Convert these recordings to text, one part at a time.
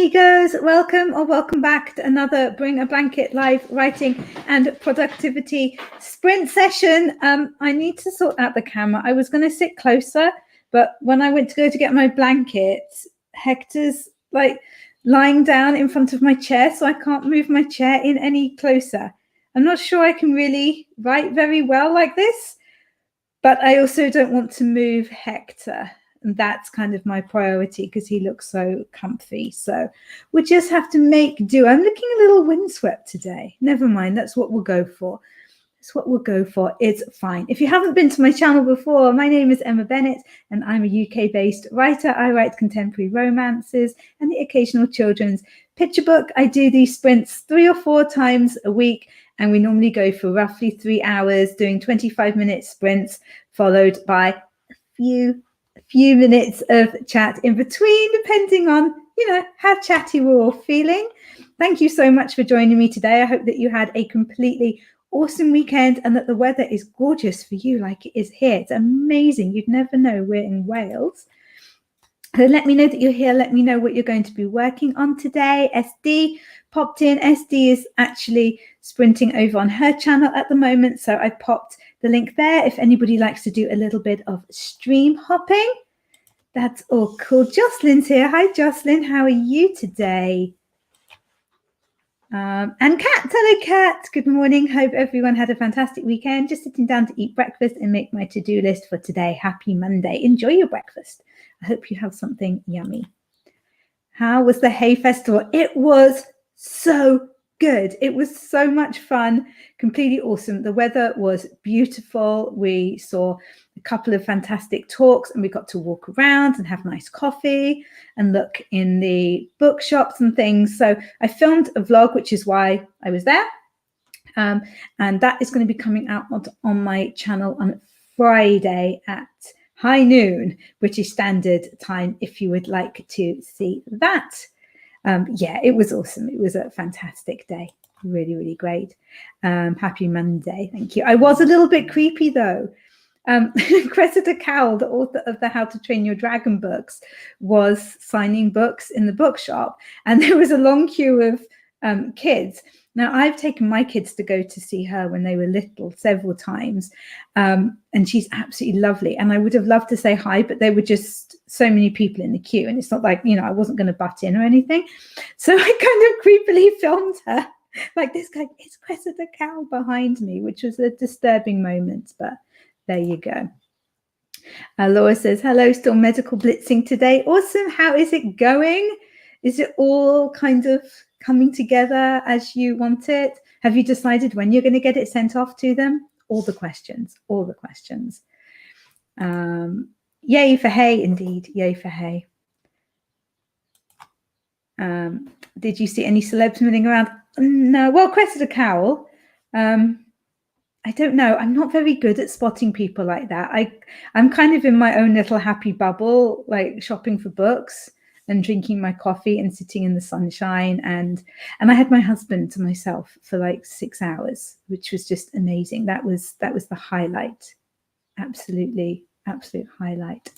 amigos, welcome or welcome back to another Bring a Blanket live writing and productivity sprint session. I need to sort out the camera. I was going to sit closer, but when I went to go to get my blanket, Hector's like lying down in front of my chair, so I can't move my chair in any closer. I'm not sure I can really write very well like this, but I also don't want to move Hector. And that's kind of my priority because he looks so comfy. So we just have to make do. I'm looking a little windswept today. Never mind. That's what we'll go for. That's what we'll go for. It's fine. If you haven't been to my channel before, my name is Emma Bennet and I'm a UK-based writer. I write contemporary romances and the occasional children's picture book. I do these sprints 3 or 4 times a week, and we normally go for roughly 3 hours doing 25-minute sprints followed by a few minutes of chat in between, depending on, how chatty we're all feeling. Thank you so much for joining me today. I hope that you had a completely awesome weekend and that the weather is gorgeous for you like it is here. It's amazing. You'd never know we're in Wales. So let me know that you're here. Let me know what you're going to be working on today. SD popped in. SD is actually sprinting over on her channel at the moment. So I popped the link there if anybody likes to do a little bit of stream hopping. That's all cool. Jocelyn's here. Hi, Jocelyn. How are you today? And Kat. Hello, Kat. Good morning. Hope everyone had a fantastic weekend. Just sitting down to eat breakfast and make my to-do list for today. Happy Monday. Enjoy your breakfast. I hope you have something yummy. How was the Hay Festival? It was so good. It was so much fun. Completely awesome. The weather was beautiful. We saw a couple of fantastic talks and we got to walk around and have nice coffee and look in the bookshops and things. So I filmed a vlog, which is why I was there. And that is going to be coming out on my channel on Friday at high noon British Standard Time if you would like to see that. Yeah, it was awesome. It was a fantastic day. Really, really great. Happy Monday. Thank you. I was a little bit creepy though. Cressida Cowell, the author of the How to Train Your Dragon books, was signing books in the bookshop, and there was a long queue of kids. Now, I've taken my kids to go to see her when they were little several times, and she's absolutely lovely. And I would have loved to say hi, but there were just so many people in the queue, and it's not like, I wasn't going to butt in or anything. So I kind of creepily filmed her like this guy. It's Cressida Cowell behind me, which was a disturbing moment, but there you go. Laura says, hello, still medical blitzing today. Awesome. How is it going? Is it all kind of coming together as you want it? Have you decided when you're going to get it sent off to them? All the questions. Yay for hay, indeed. Yay for hay. Did you see any celebs milling around? No. Well, Cressida Cowell. I don't know. I'm not very good at spotting people like that. I'm kind of in my own little happy bubble, like shopping for books and drinking my coffee and sitting in the sunshine. And I had my husband to myself for like 6 hours, which was just amazing. That was the highlight. Absolute highlight.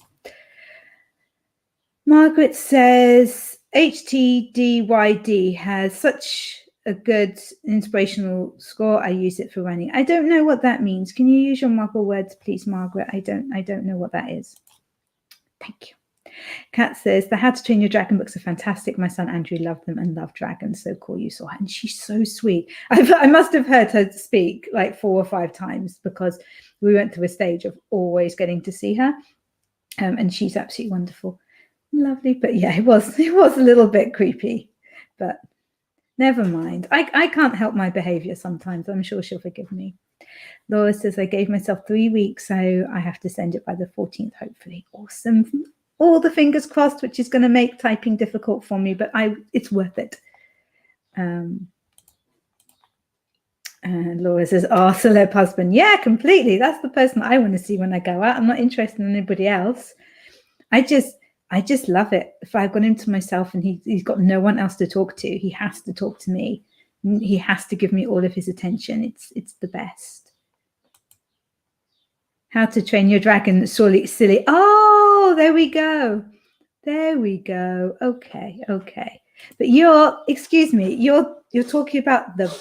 Margaret says, HTDYD has such a good inspirational score. I use it for running. I don't know what that means. Can you use your Muggle words, please, Margaret? I don't know what that is. Thank you. Kat says, the How to Train Your Dragon books are fantastic. My son Andrew loved them and loved dragons. So cool you saw her. And she's so sweet. I must have heard her speak like 4 or 5 times because we went through a stage of always getting to see her. And she's absolutely wonderful. Lovely. But yeah, it was a little bit creepy. But never mind. I can't help my behavior sometimes. I'm sure she'll forgive me. Laura says, I gave myself 3 weeks, so I have to send it by the 14th, hopefully. Awesome. All the fingers crossed, which is going to make typing difficult for me, but it's worth it. And Laura says, celeb husband. Yeah, completely. That's the person I want to see when I go out. I'm not interested in anybody else. I just love it. If I've got him to myself and he's got no one else to talk to, he has to talk to me. He has to give me all of his attention. It's the best. How to Train Your Dragon, surely silly. Oh, there we go. Okay. But excuse me, you're talking about the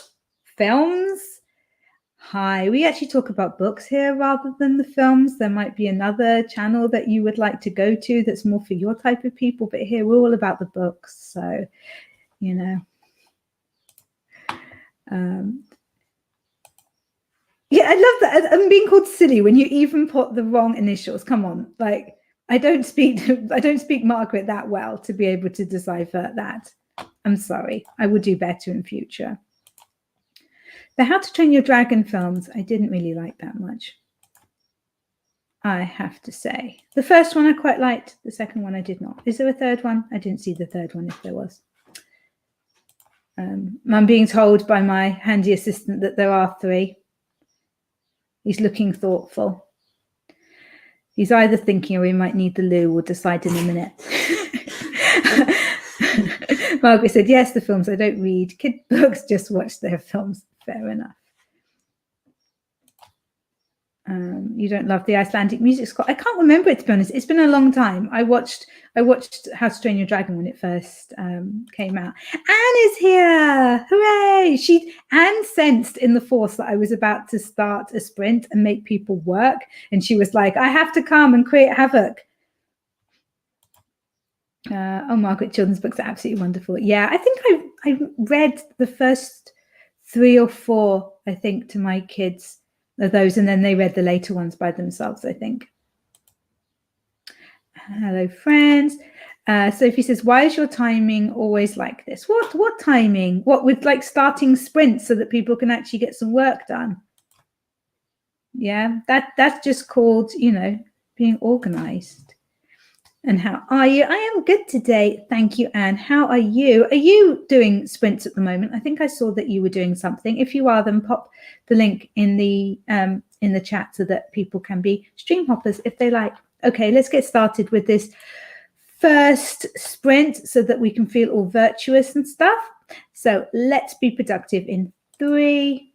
films. Hi, we actually talk about books here rather than the films. There might be another channel that you would like to go to that's more for your type of people, but here we're all about the books. So, you know. Yeah, I love that. I'm being called silly when you even put the wrong initials. Come on, like I don't speak Margaret that well to be able to decipher that. I'm sorry. I will do better in future. The How to Train Your Dragon films, I didn't really like that much, I have to say. The first one I quite liked. The second one I did not. Is there a third one? I didn't see the third one if there was. I'm being told by my handy assistant that there are 3. He's looking thoughtful. He's either thinking, or he might need the loo. We'll decide in a minute. Margaret said, yes, the films. I don't read kid books, just watch their films. Fair enough. You don't love the Icelandic music score. I can't remember it, to be honest. It's been a long time. I watched How to Train Your Dragon when it first came out. Anne is here. Hooray. Anne sensed in the Force that I was about to start a sprint and make people work. And she was like, I have to come and create havoc. Margaret, children's books are absolutely wonderful. Yeah, I think I read the first 3 or 4, I think, to my kids of those, and then they read the later ones by themselves, I think. Hello, friends. Sophie says, why is your timing always like this? What timing? What, with like starting sprints so that people can actually get some work done? Yeah, that's just called, being organized. And how are you? I am good today. Thank you, Anne. How are you? Are you doing sprints at the moment? I think I saw that you were doing something. If you are, then pop the link in the chat so that people can be stream hoppers if they like. Okay, let's get started with this first sprint so that we can feel all virtuous and stuff. So let's be productive in 3,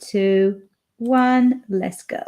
2, 1. Let's go.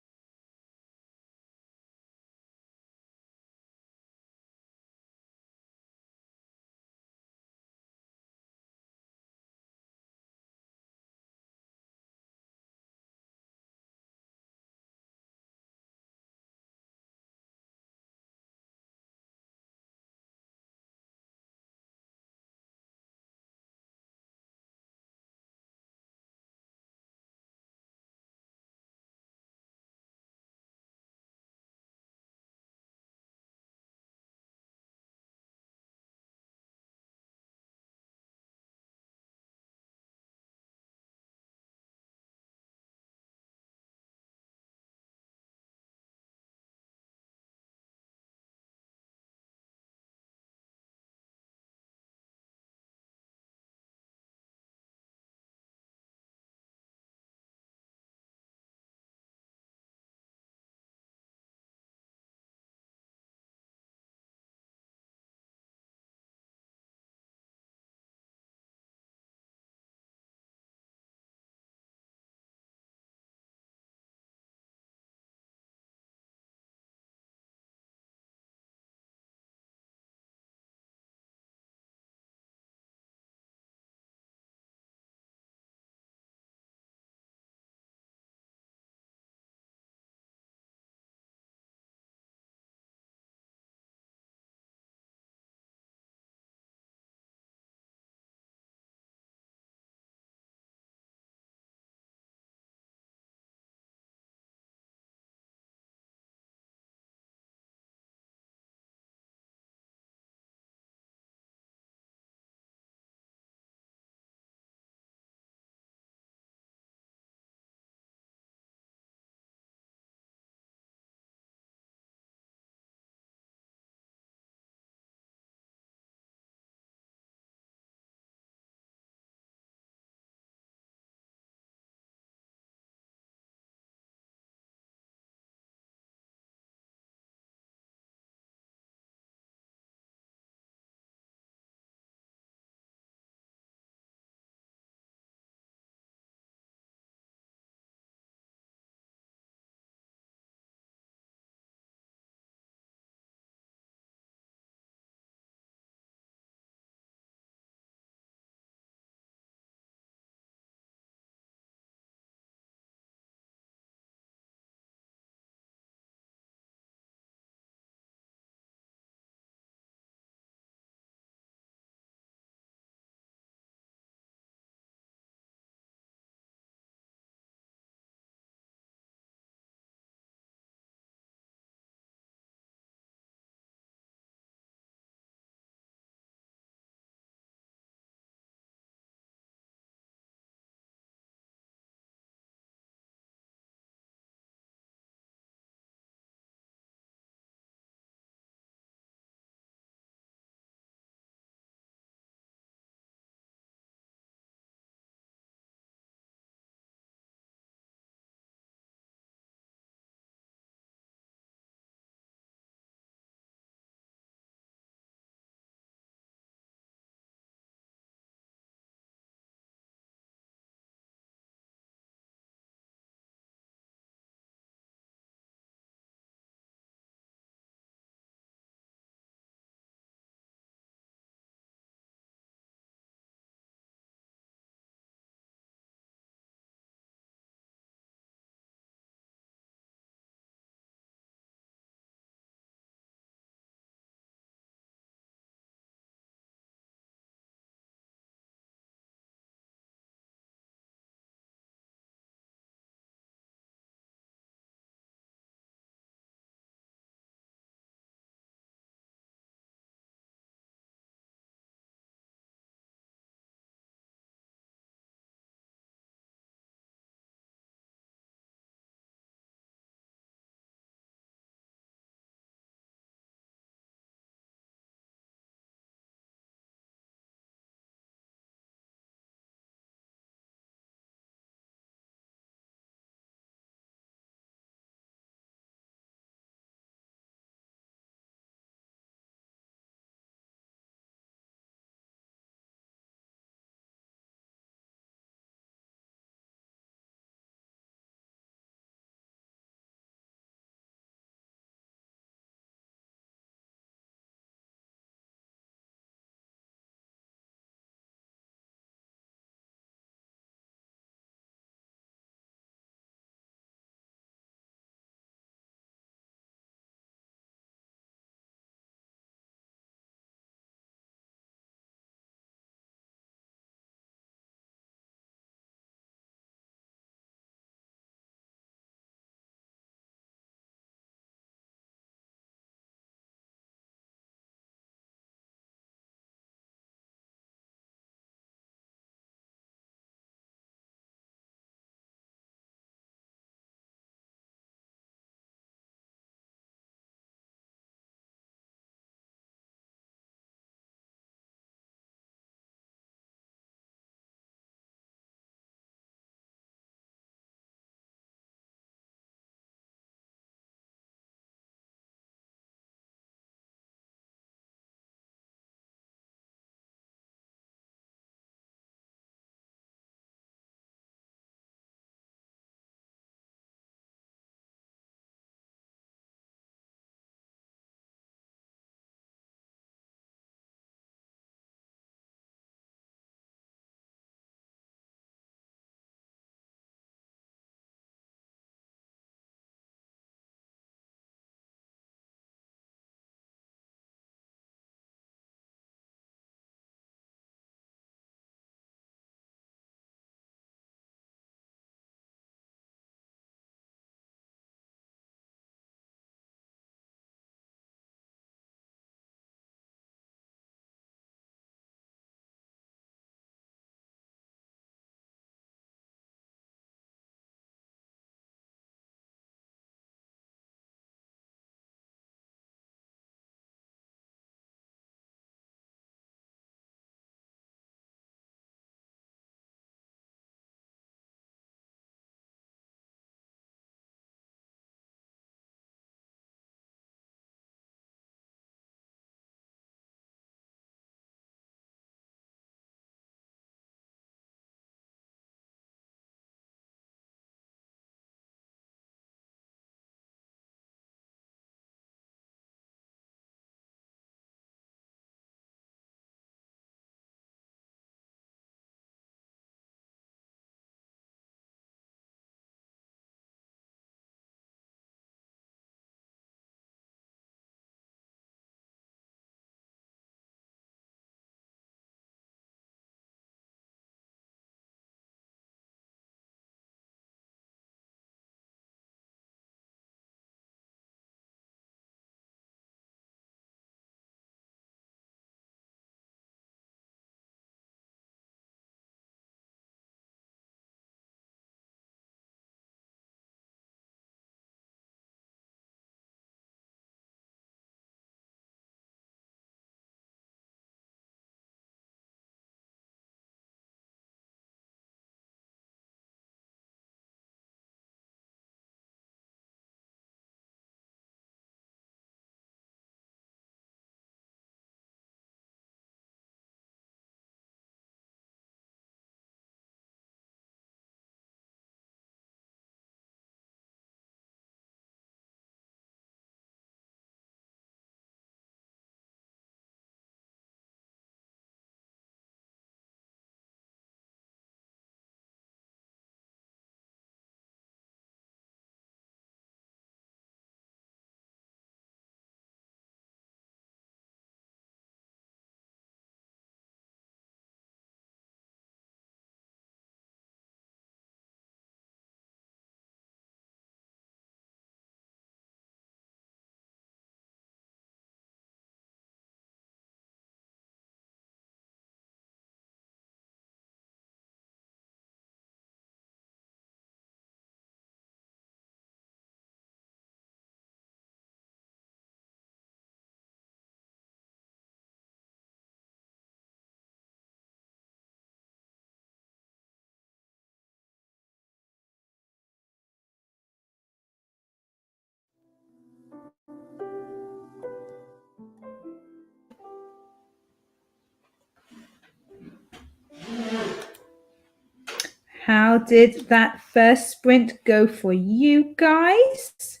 how did that first sprint go for you guys?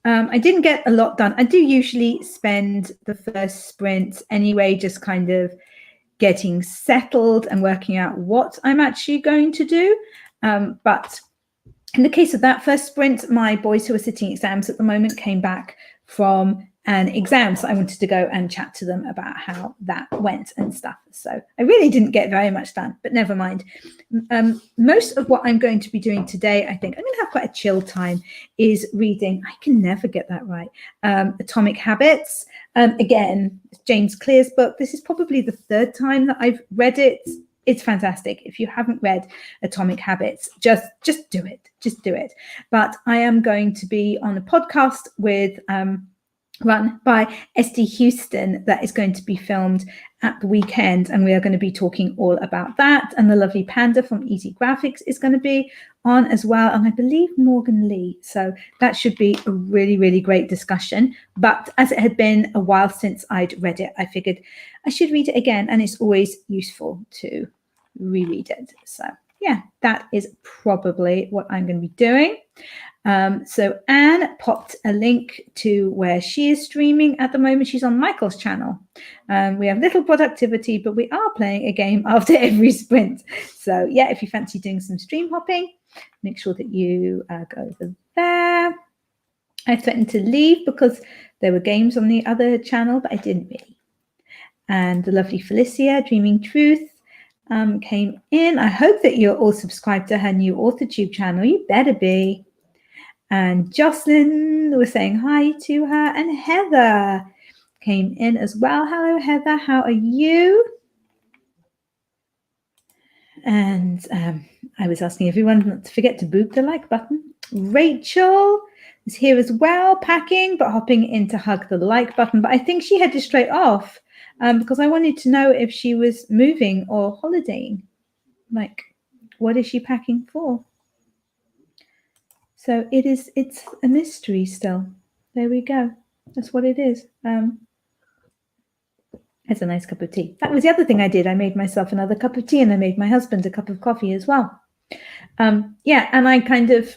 I didn't get a lot done. I do usually spend the first sprint anyway, just kind of getting settled and working out what I'm actually going to do. But in the case of that first sprint, my boys who are sitting exams at the moment came back from an exam. So I wanted to go and chat to them about how that went and stuff. So I really didn't get very much done, but never mind. Most of what I'm going to be doing today, I think I'm going to have quite a chill time, is reading. I can never get that right. Atomic Habits. Again, James Clear's book. This is probably the third time that I've read it. It's fantastic. If you haven't read Atomic Habits, just do it. Just do it. But I am going to be on a podcast with run by Esty Houston that is going to be filmed at the weekend, and we are going to be talking all about that. And the lovely Panda from Easy Graphics is going to be on as well, and I believe Morgan Lee. So that should be a really, really great discussion. But as it had been a while since I'd read it, I figured I should read it again, and it's always useful to reread it. So yeah, that is probably what I'm going to be doing. So Anne popped a link to where she is streaming at the moment. She's on Michael's channel. We have little productivity, but we are playing a game after every sprint. So yeah, if you fancy doing some stream hopping, make sure that you go over there. I threatened to leave because there were games on the other channel, but I didn't really. And the lovely Felicia, Dreaming Truth, came in. I hope that you're all subscribed to her new AuthorTube channel. You better be. And Jocelyn was saying hi to her, and Heather came in as well. Hello, Heather. How are you? And I was asking everyone not to forget to boop the like button. Rachel is here as well, packing, but hopping in to hug the like button. But I think she headed straight off because I wanted to know if she was moving or holidaying. Like, what is she packing for? So it's a mystery still. There we go. That's what it is. It's a nice cup of tea. That was the other thing I did. I made myself another cup of tea, and I made my husband a cup of coffee as well. Yeah, and I kind of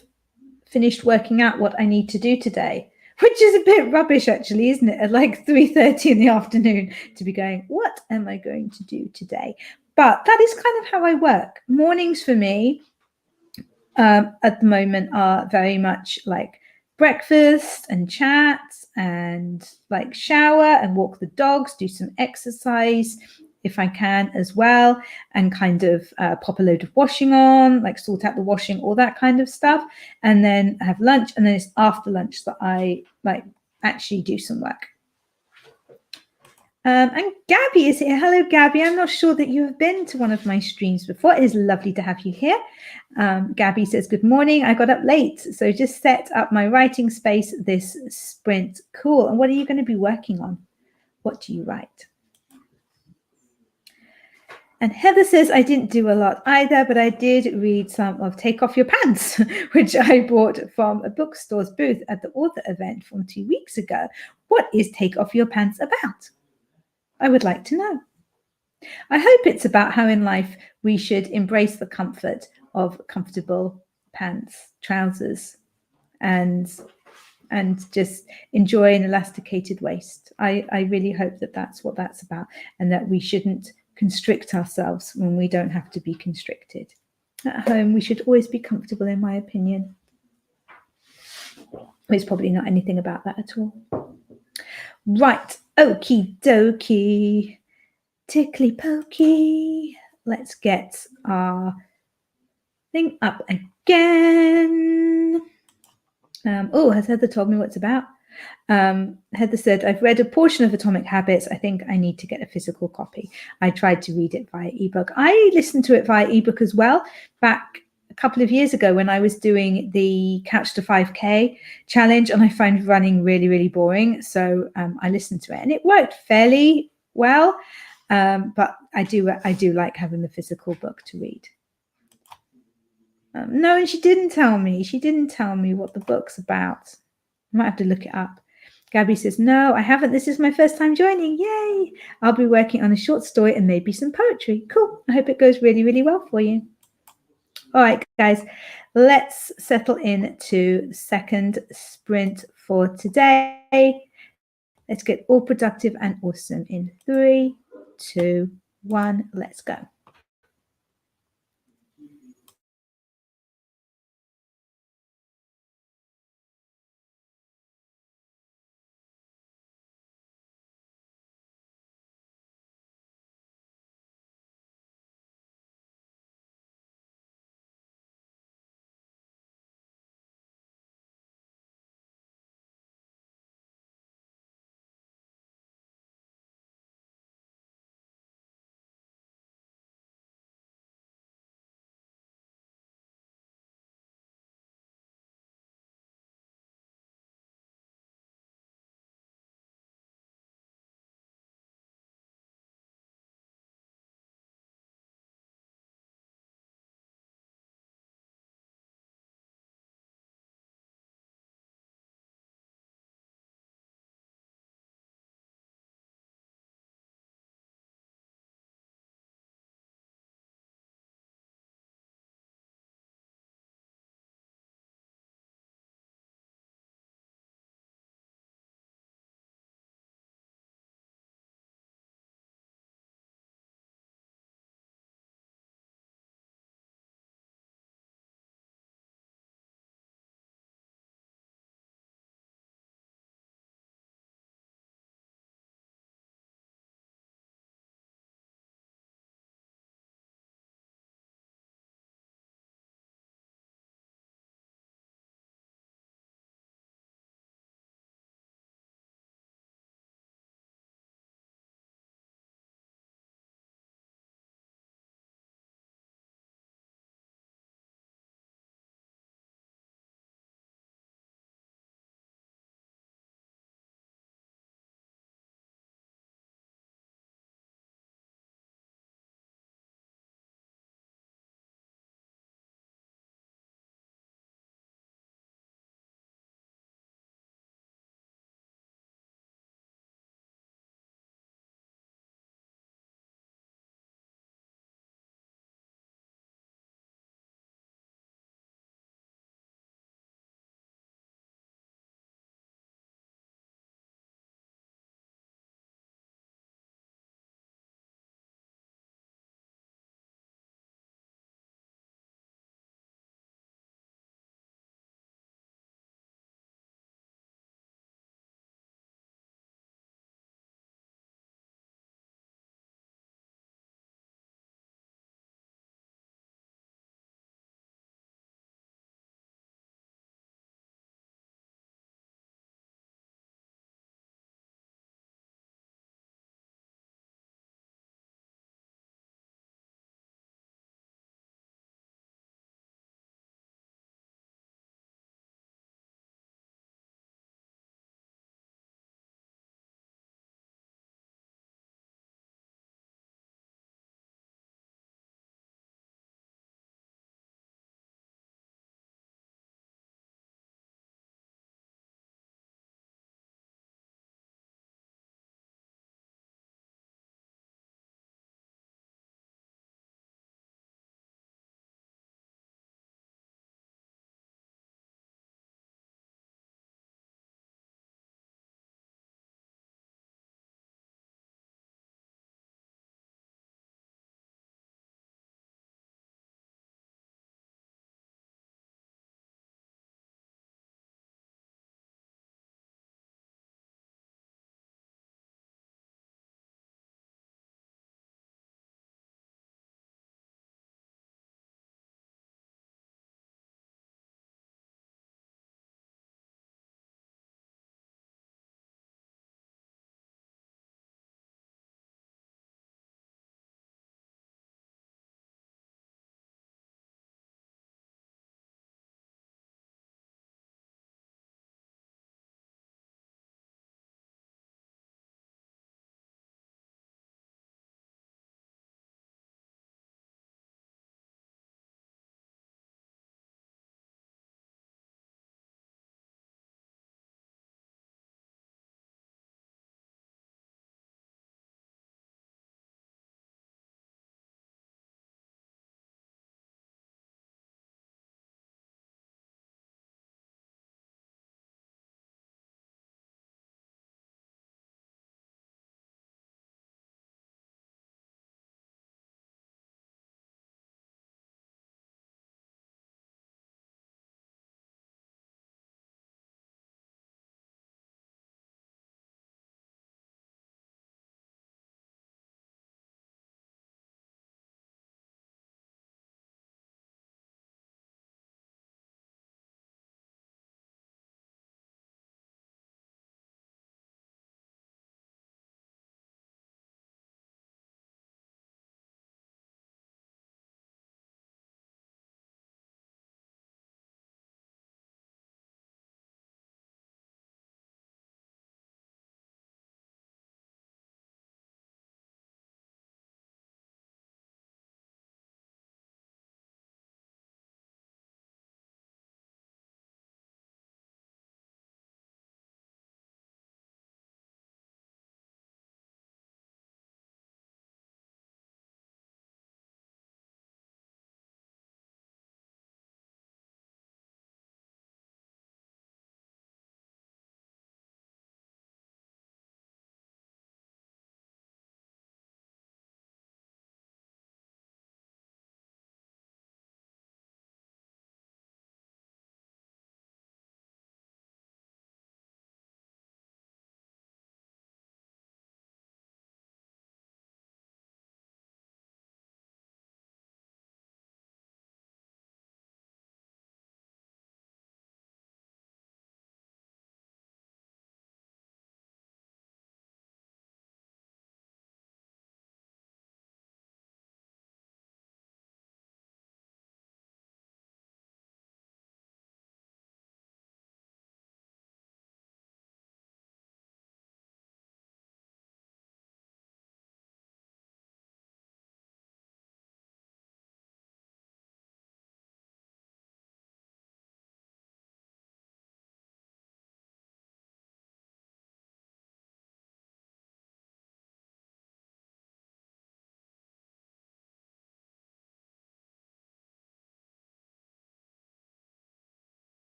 finished working out what I need to do today, which is a bit rubbish actually, isn't it? At like 3:30 in the afternoon to be going, what am I going to do today? But that is kind of how I work. Mornings for me at the moment are very much like breakfast and chat and like shower and walk the dogs, do some exercise if I can as well, and kind of pop a load of washing on, like sort out the washing, all that kind of stuff, and then have lunch, and then it's after lunch that I like actually do some work. And Gabby is here. Hello, Gabby. I'm not sure that you have been to one of my streams before. It is lovely to have you here. Gabby says, good morning. I got up late, so just set up my writing space this sprint. Cool. And what are you going to be working on? What do you write? And Heather says, I didn't do a lot either, but I did read some of Take Off Your Pants, which I bought from a bookstore's booth at the author event from 2 weeks ago. What is Take Off Your Pants about? I would like to know. I hope it's about how in life we should embrace the comfort of comfortable pants, trousers, and just enjoy an elasticated waist. I really hope that that's what that's about, and that we shouldn't constrict ourselves when we don't have to be constricted. At home, we should always be comfortable, in my opinion. There's probably not anything about that at all. Right, okie dokie, tickly pokey. Let's get our thing up again. Has Heather told me what it's about? Heather said, I've read a portion of Atomic Habits. I think I need to get a physical copy. I tried to read it via ebook. I listened to it via ebook as well back a couple of years ago when I was doing the Couch to 5K challenge, and I found running really, really boring. So I listened to it, and it worked fairly well. But I do like having the physical book to read. No, and she didn't tell me. She didn't tell me what the book's about. I might have to look it up. Gabby says, no, I haven't. This is my first time joining. Yay. I'll be working on a short story and maybe some poetry. Cool. I hope it goes really, really well for you. All right, guys, let's settle in to the second sprint for today. Let's get all productive and awesome in 3, 2, 1. Let's go.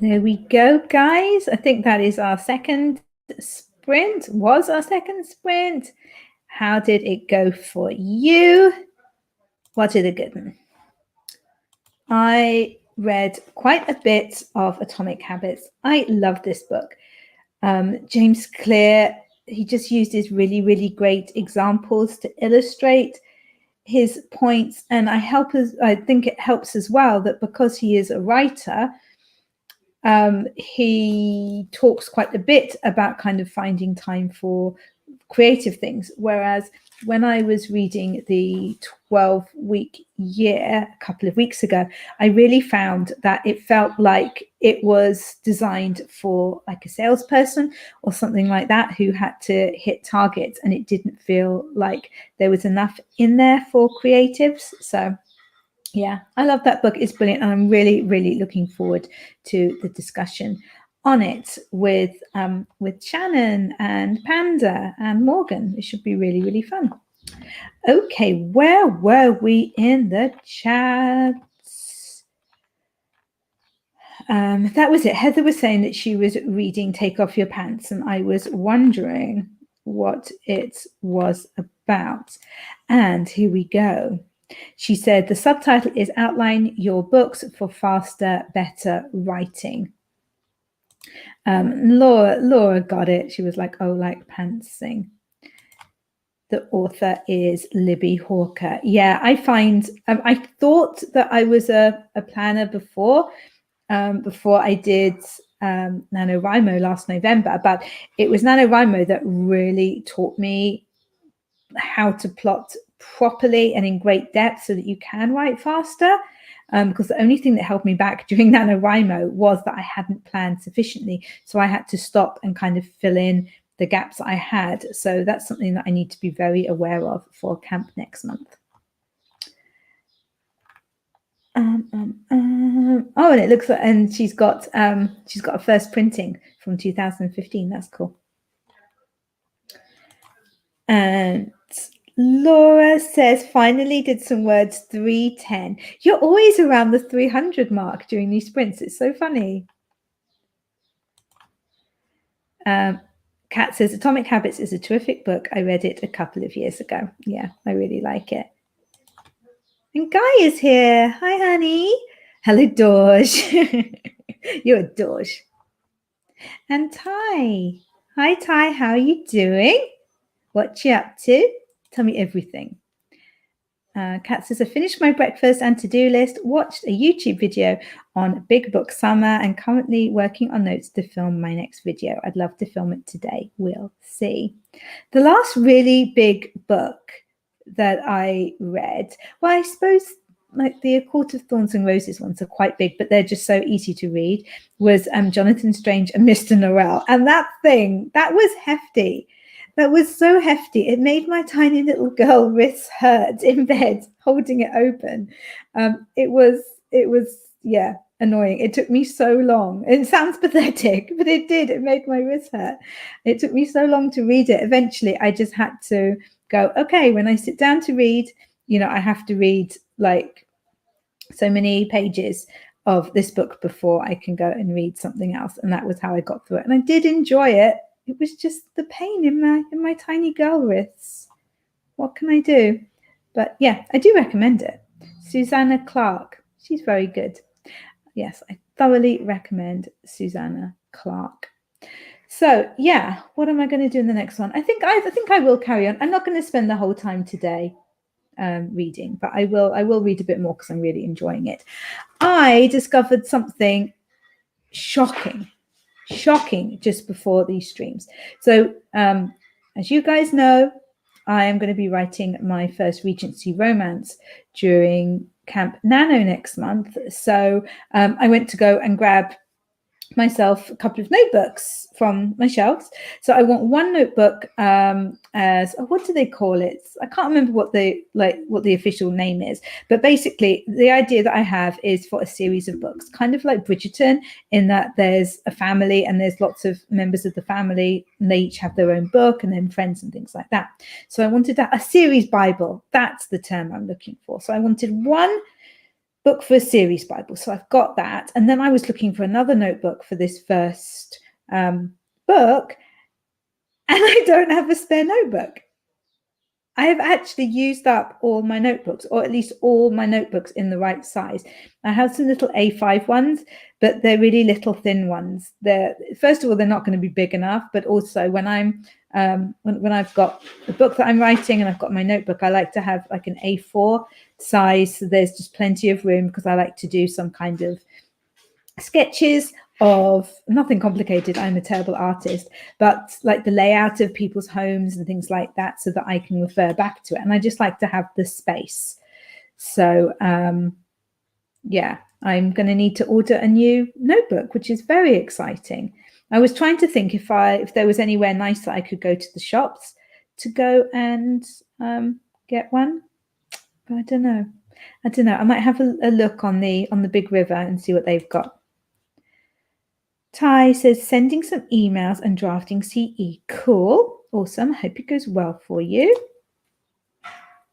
There we go, guys. I think that is our second sprint. Was our second sprint. How did it go for you? What did it good one? I read quite a bit of Atomic Habits. I love this book. James Clear, he just used his really, really great examples to illustrate his points. And I think it helps as well that because he is a writer, he talks quite a bit about kind of finding time for creative things. Whereas when I was reading the 12-week year a couple of weeks ago, I really found that it felt like it was designed for like a salesperson or something like that who had to hit targets, and it didn't feel like there was enough in there for creatives. So yeah, I love that book. It's brilliant. And I'm really, really looking forward to the discussion on it with Shannon and Panda and Morgan. It should be really, really fun. Okay, where were we in the chats? That was it. Heather was saying that she was reading Take Off Your Pants, and I was wondering what it was about. And here we go. She said the subtitle is Outline Your Books for Faster, Better Writing. Laura got it. She was like, oh, like pantsing. The author is Libby Hawker. Yeah, I find I thought that I was a planner before I did NaNoWriMo last November, but it was NaNoWriMo that really taught me how to plot properly and in great depth so that you can write faster. Because the only thing that held me back during NaNoWriMo was that I hadn't planned sufficiently. So I had to stop and kind of fill in the gaps I had. So that's something that I need to be very aware of for camp next month. Oh, and it looks like, and she's got a first printing from 2015. That's cool. And Laura says, finally did some words 310. You're always around the 300 mark during these sprints. It's so funny. Kat says, Atomic Habits is a terrific book. I read it a couple of years ago. Yeah, I really like it. And Guy is here. Hi, honey. Hello, Dorj. You're a Dorj. And Ty. Hi, Ty. How are you doing? What you up to? Tell me everything. Kat says, I finished my breakfast and to-do list, watched a YouTube video on Big Book Summer, and currently working on notes to film my next video. I'd love to film it today. We'll see. The last really big book that I read, well, I suppose like the A Court of Thorns and Roses ones are quite big, but they're just so easy to read, was Jonathan Strange and Mr. Norrell. And that was hefty. That was so hefty. It made my tiny little girl wrists hurt in bed, holding it open. It was, yeah, annoying. It took me so long. It sounds pathetic, but it did. It made my wrists hurt. It took me so long to read it. Eventually, I just had to go, okay, when I sit down to read, I have to read like so many pages of this book before I can go and read something else. And that was how I got through it. And I did enjoy it. It was just the pain in my tiny girl wrists. What can I do? But yeah, I do recommend it. Susanna Clarke. She's very good. Yes, I thoroughly recommend Susanna Clarke. So yeah, what am I going to do in the next one? I think I will carry on. I'm not going to spend the whole time today reading, but I will read a bit more because I'm really enjoying it. I discovered something shocking just before these streams. So as you guys know, I am going to be writing my first Regency romance during Camp Nano next month. So I went to go and grab myself a couple of notebooks from my shelves. So I want one notebook as what do they call it? I can't remember what the official name is, but basically the idea that I have is for a series of books, kind of like Bridgerton, in that there's a family and there's lots of members of the family and they each have their own book and then friends and things like that. So I wanted a series Bible. That's the term I'm looking for. So I wanted one book for a series Bible. So I've got that. And then I was looking for another notebook for this first book, and I don't have a spare notebook. I have actually used up all my notebooks, or at least all my notebooks in the right size. I have some little A5 ones, but they're really little thin ones. First of all, they're not going to be big enough, but also when I'm when I've got the book that I'm writing and I've got my notebook, I like to have like an A4 size, so there's just plenty of room, because I like to do some kind of sketches of nothing complicated. I'm a terrible artist, but like the layout of people's homes and things like that, so that I can refer back to it. And I just like to have the space. So yeah, I'm going to need to order a new notebook, which is very exciting. I was trying to think if there was anywhere nice that I could go to the shops to go and get one, but I don't know. I might have a look on the Big River and see what they've got. Ty says, sending some emails and drafting CE. Cool. Awesome. Hope it goes well for you.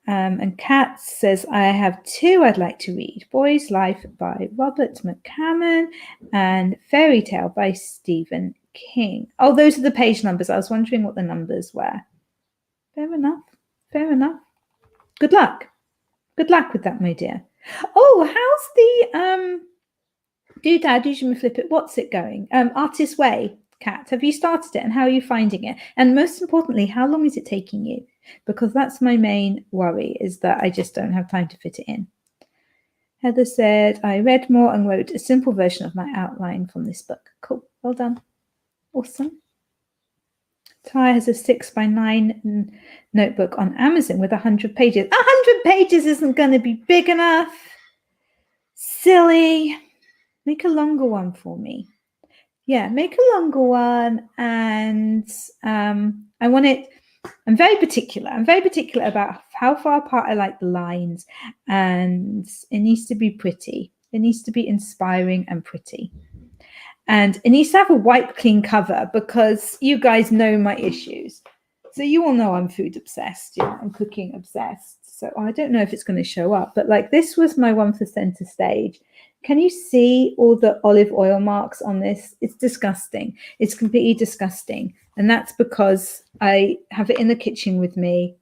And Kat says, I have two I'd like to read. Boy's Life by Robert McCammon and Fairy Tale by Stephen King. Oh, those are the page numbers. I was wondering what the numbers were. Fair enough. Fair enough. Good luck. Good luck with that, my dear. Oh, how's the Doodad, you should flip it. What's it going? Artist Way, Kat. Have you started it, and how are you finding it? And most importantly, how long is it taking you? Because that's my main worry, is that I just don't have time to fit it in. Heather said, I read more and wrote a simple version of my outline from this book. Cool. Well done. Awesome. Ty has a 6x9 notebook on Amazon with 100 pages. 100 pages isn't going to be big enough. Silly. Make a longer one for me. Yeah, make a longer one. And I want it. I'm very particular. I'm very particular about how far apart I like the lines. And it needs to be pretty. It needs to be inspiring and pretty. And it needs to have a wipe clean cover, because you guys know my issues. So you all know I'm food obsessed. Yeah, I'm cooking obsessed. So I don't know if it's going to show up. But like, this was my one for center stage. Can you see all the olive oil marks on this? It's disgusting. It's completely disgusting. And that's because I have it in the kitchen with me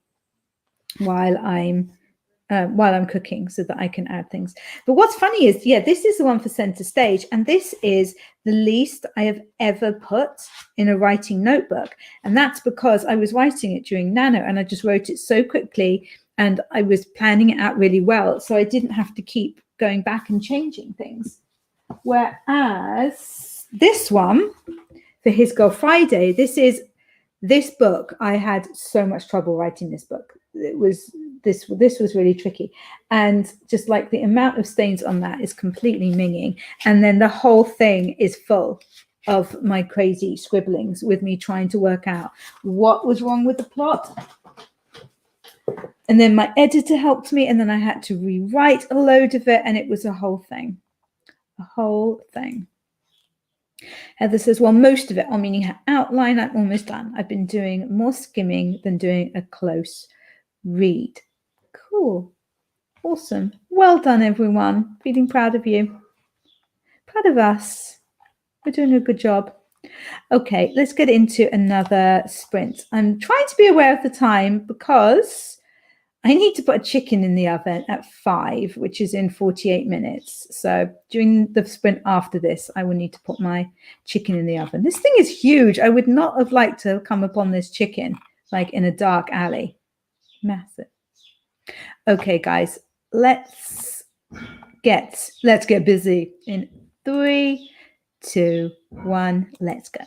while I'm cooking, so that I can add things. But what's funny is, yeah, this is the one for center stage. And this is the least I have ever put in a writing notebook. And that's because I was writing it during Nano, and I just wrote it so quickly, and I was planning it out really well. So I didn't have to keep going back and changing things. Whereas this one for His Girl Friday, this book, I had so much trouble writing this book. This was really tricky, and just like the amount of stains on that is completely minging, and then the whole thing is full of my crazy scribblings with me trying to work out what was wrong with the plot. And then my editor helped me, and then I had to rewrite a load of it, and it was a whole thing. Heather says, well, most of it, meaning her outline, I'm almost done. I've been doing more skimming than doing a close read. Cool. Awesome. Well done, everyone. Feeling proud of you. Proud of us. We're doing a good job. Okay, let's get into another sprint. I'm trying to be aware of the time, because I need to put a chicken in the oven at 5, which is in 48 minutes. So during the sprint after this, I will need to put my chicken in the oven. This thing is huge. I would not have liked to come upon this chicken like in a dark alley. Massive. Okay, guys, let's get busy. In 3, 2, 1, let's go.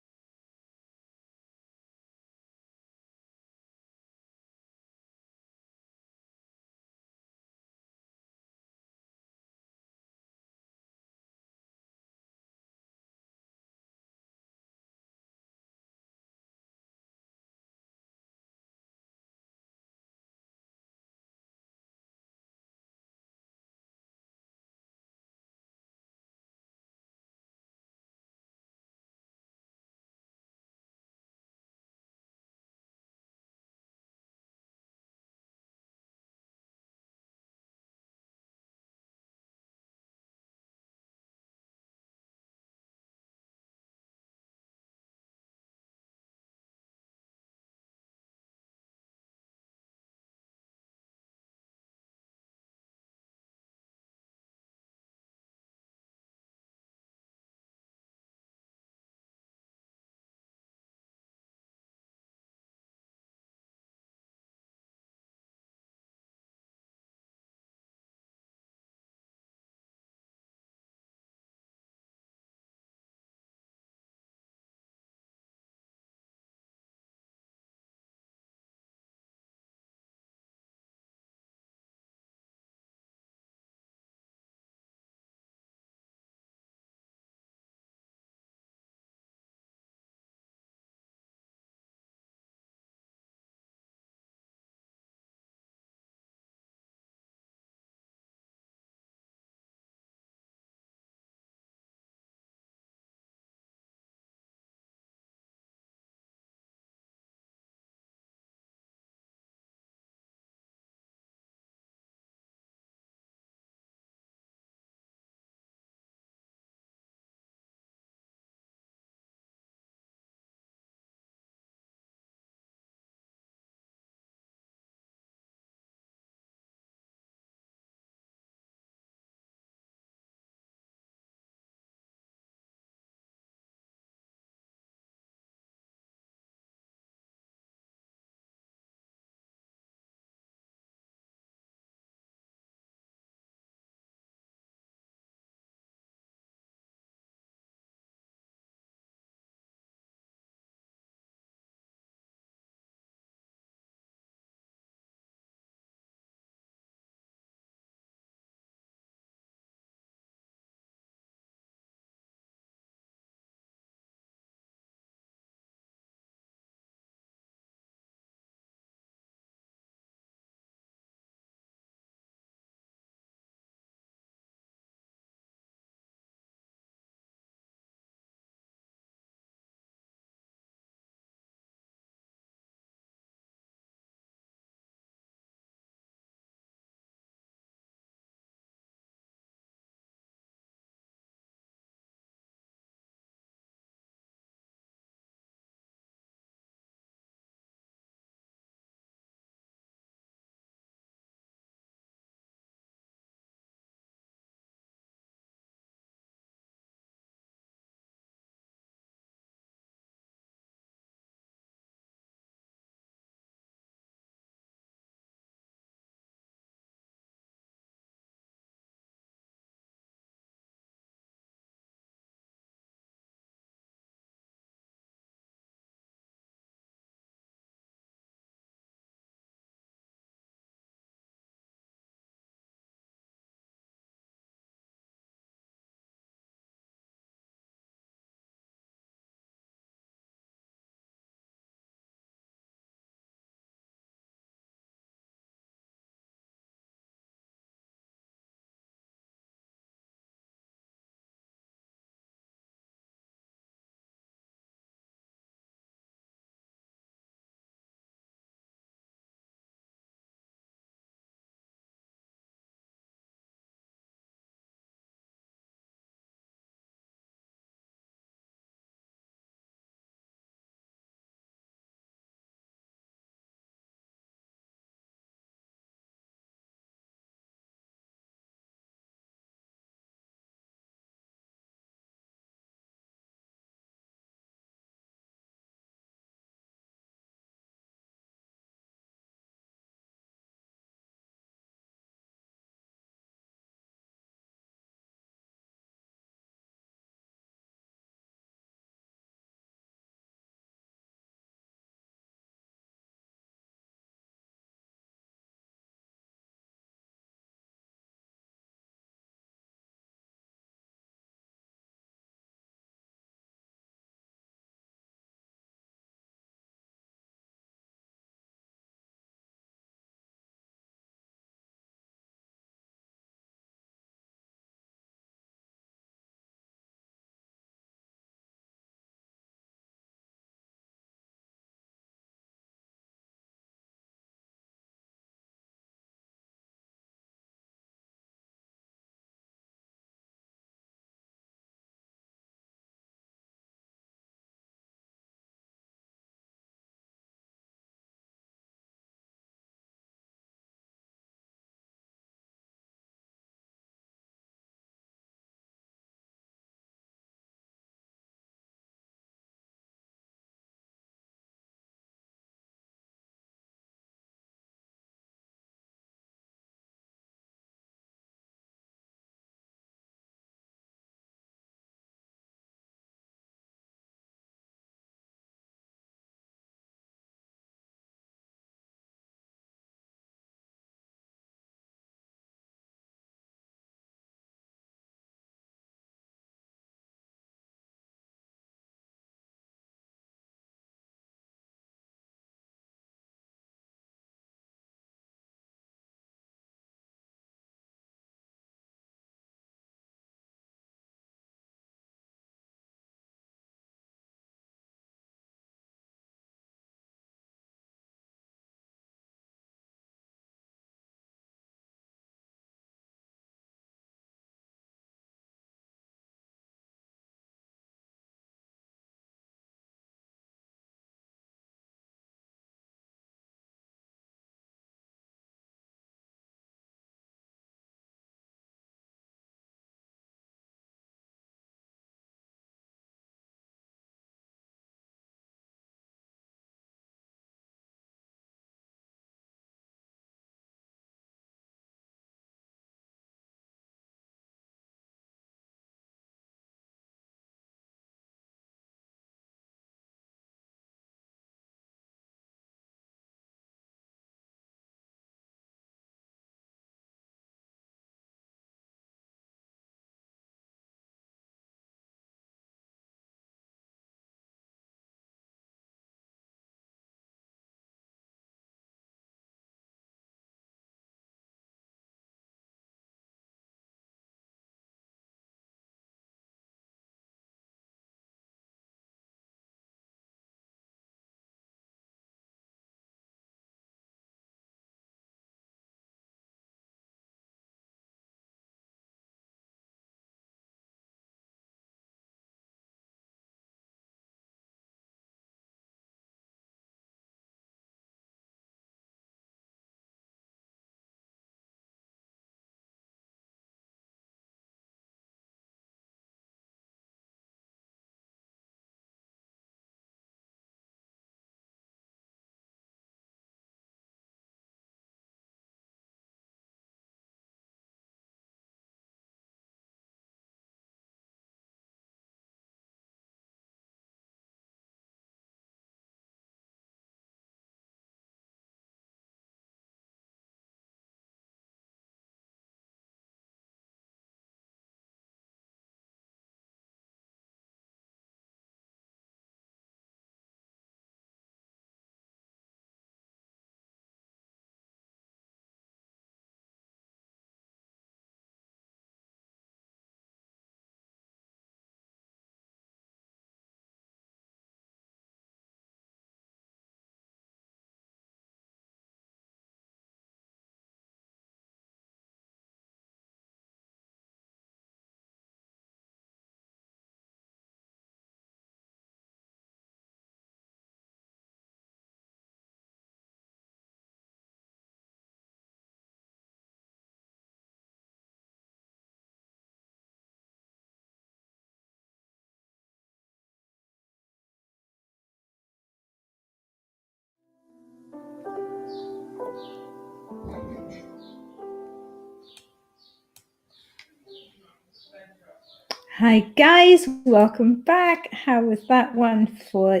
Hi guys, welcome back. How was that one for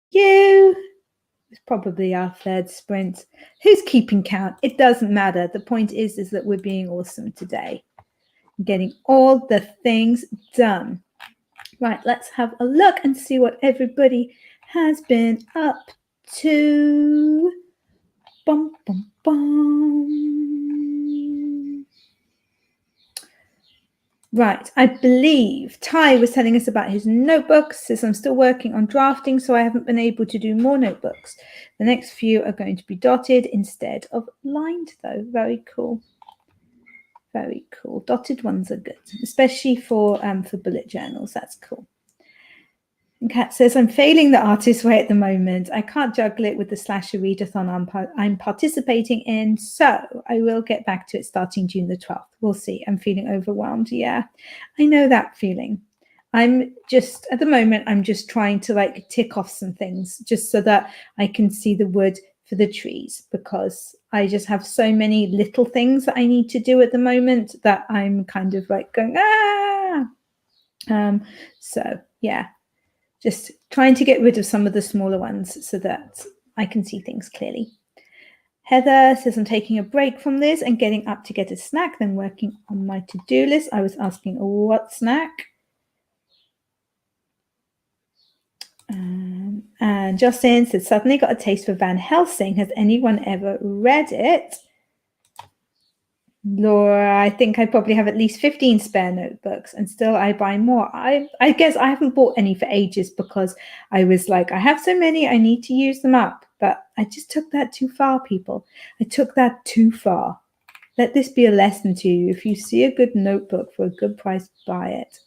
you? It's probably our third sprint. Who's keeping count? It doesn't matter. The point is that we're being awesome today. Getting all the things done. Right, let's have a look and see what everybody has been up to. Bum, bum, bum. Right, I believe Ty was telling us about his notebooks. Says I'm still working on drafting, so I haven't been able to do more notebooks. The next few are going to be dotted instead of lined, though. Very cool. Very cool. Dotted ones are good, especially for bullet journals. That's cool. And Kat says, I'm failing the artist way at the moment. I can't juggle it with the slasher readathon I'm participating in, so I will get back to it starting June the 12th. We'll see. I'm feeling overwhelmed. Yeah, I know that feeling. I'm just, at the moment, I'm just trying to like tick off some things just so that I can see the wood for the trees, because I just have so many little things that I need to do at the moment that I'm kind of like going, so yeah. Just trying to get rid of some of the smaller ones so that I can see things clearly. Heather says, I'm taking a break from this and getting up to get a snack, then working on my to-do list. I was asking, what snack? And Justin says, suddenly got a taste for Van Helsing. Has anyone ever read it? Laura, I think I probably have at least 15 spare notebooks, and still I buy more. I guess I haven't bought any for ages because I was like, I have so many, I need to use them up. But I just took that too far, people. I took that too far. Let this be a lesson to you. If you see a good notebook for a good price, buy it.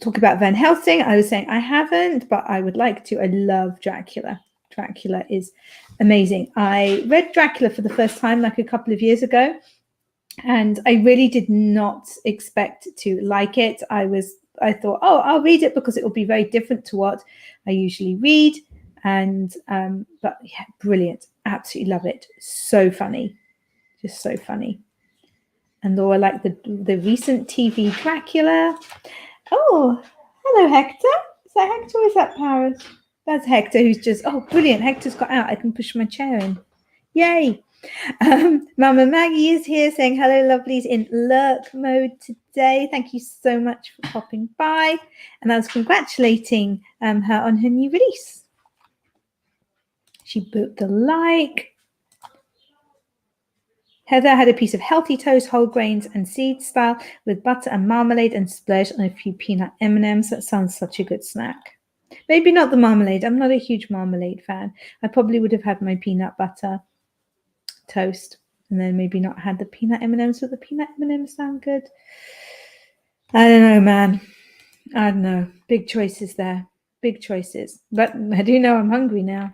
Talk about Van Helsing. I was saying I haven't, but I would like to. I love Dracula. Dracula is amazing. I read Dracula for the first time like a couple of years ago, and I really did not expect to like it. I thought, oh, I'll read it because it will be very different to what I usually read. And but yeah, brilliant. Absolutely love it. So funny. Just so funny. And Laura liked the recent TV Dracula. Oh, hello, Hector. Is that Hector or is that Paris? That's Hector, who's just, oh, brilliant. Hector's got out. I can push my chair in. Yay. Mama Maggie is here saying hello, lovelies, in lurk mode today. Thank you so much for popping by. And I was congratulating her on her new release. She booked a like. Heather had a piece of healthy toast, whole grains and seed style with butter and marmalade and splurged on a few peanut M&Ms. That sounds such a good snack. Maybe not the marmalade. I'm not a huge marmalade fan. I probably would have had my peanut butter toast and then maybe not had the peanut M&Ms, but the peanut M&Ms sound good. I don't know, man. I don't know. Big choices there. Big choices. But I do know I'm hungry now.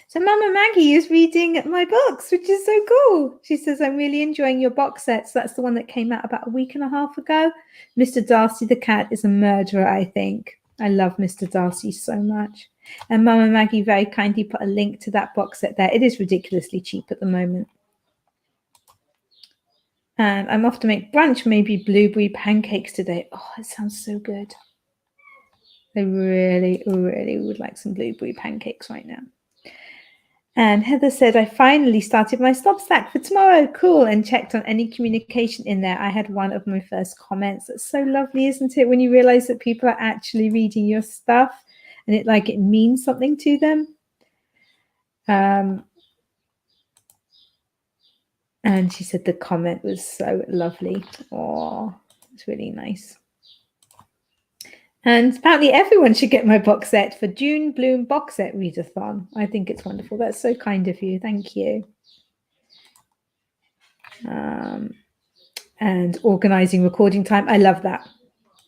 So Mama Maggie is reading my books, which is so cool. She says, I'm really enjoying your box sets. That's the one that came out about a week and a half ago. Mr. Darcy the cat is a murderer, I think. I love Mr. Darcy so much. And Mama Maggie very kindly put a link to that box set there. It is ridiculously cheap at the moment. And I'm off to make brunch, maybe blueberry pancakes today. Oh, it sounds so good. I really, really would like some blueberry pancakes right now. And Heather said, I finally started my Substack for tomorrow. Cool. And checked on any communication in there. I had one of my first comments. That's so lovely, isn't it? When you realize that people are actually reading your stuff and it means something to them. And she said the comment was so lovely. Oh, it's really nice. And apparently everyone should get my box set for June Bloom box set readathon. I think it's wonderful. That's so kind of you. Thank you. And organizing recording time. I love that.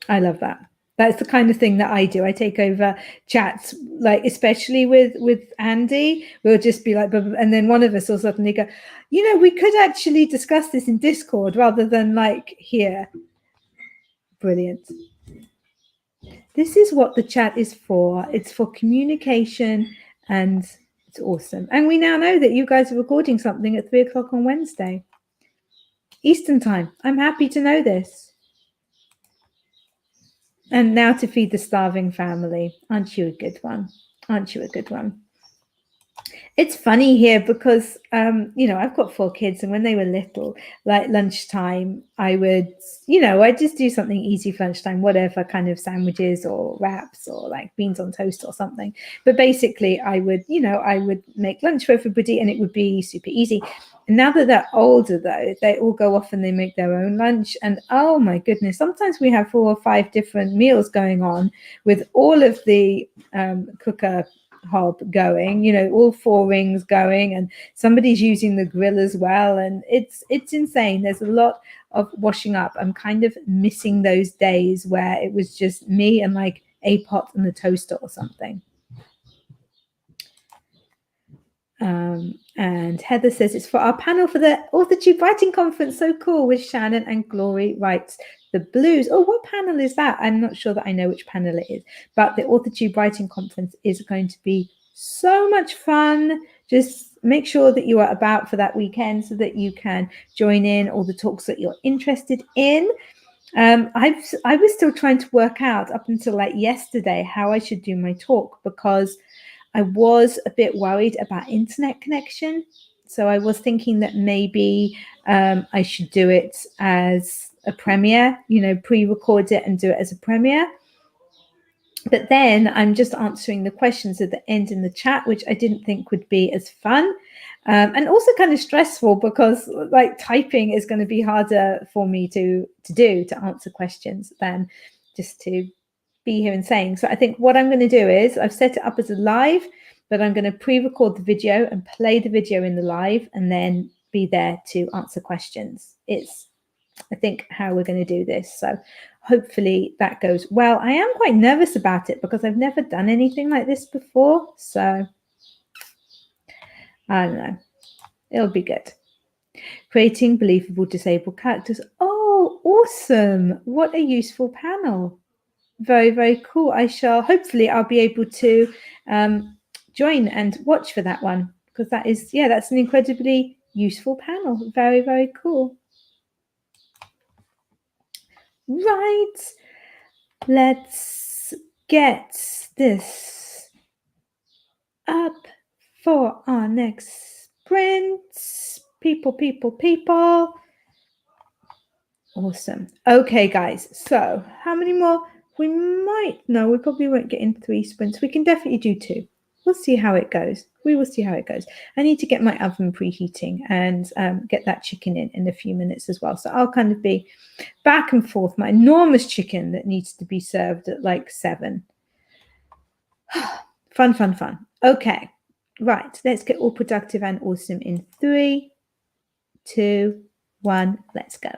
I love that. That's the kind of thing that I do. I take over chats, like especially with Andy. We'll just be like, and then one of us will suddenly go, we could actually discuss this in Discord rather than like here. Brilliant. This is what the chat is for. It's for communication, and it's awesome. And we now know that you guys are recording something at 3:00 on Wednesday. Eastern time. I'm happy to know this. And now to feed the starving family. Aren't you a good one? Aren't you a good one? It's funny here because, I've got 4 kids, and when they were little, like lunchtime, I would, I'd just do something easy for lunchtime, whatever kind of sandwiches or wraps or like beans on toast or something. But basically, I would make lunch for everybody, and it would be super easy. And now that they're older, though, they all go off and they make their own lunch. And oh my goodness, sometimes we have 4 or 5 different meals going on with all of the cooker hob going, all 4 rings going, and somebody's using the grill as well, and it's insane. There's a lot of washing up. I'm kind of missing those days where it was just me and like a pot and the toaster or something. And Heather says it's for our panel for the AuthorTube Writing Conference. So cool, with Shannon and Glory Writes the Blues. Oh, what panel is that? I'm not sure that I know which panel it is, but the AuthorTube Writing Conference is going to be so much fun. Just make sure that you are about for that weekend so that you can join in all the talks that you're interested in. I was still trying to work out up until like yesterday how I should do my talk, because I was a bit worried about internet connection. So I was thinking that maybe I should do it as a premiere, pre-record it and do it as a premiere. But then I'm just answering the questions at the end in the chat, which I didn't think would be as fun. And also kind of stressful, because like typing is going to be harder for me to answer questions than just to be here and saying. So I think what I'm going to do is I've set it up as a live, but I'm going to pre-record the video and play the video in the live and then be there to answer questions. It's, I think, how we're going to do this. So hopefully that goes well. I am quite nervous about it because I've never done anything like this before. So I don't know. It'll be good. Creating believable disabled characters. Oh, awesome. What a useful panel. Very, very cool. I'll be able to join and watch for that one, because that's an incredibly useful panel. Very, very cool. Right. Let's get this up for our next sprint. People. Awesome. Okay, guys. So how many more? We probably won't get in 3 sprints. We can definitely do 2. We'll see how it goes. We will see how it goes. I need to get my oven preheating and get that chicken in a few minutes as well. So I'll kind of be back and forth. My enormous chicken that needs to be served at like 7. Fun. Okay. Right. Let's get all productive and awesome in 3, 2, 1. Let's go.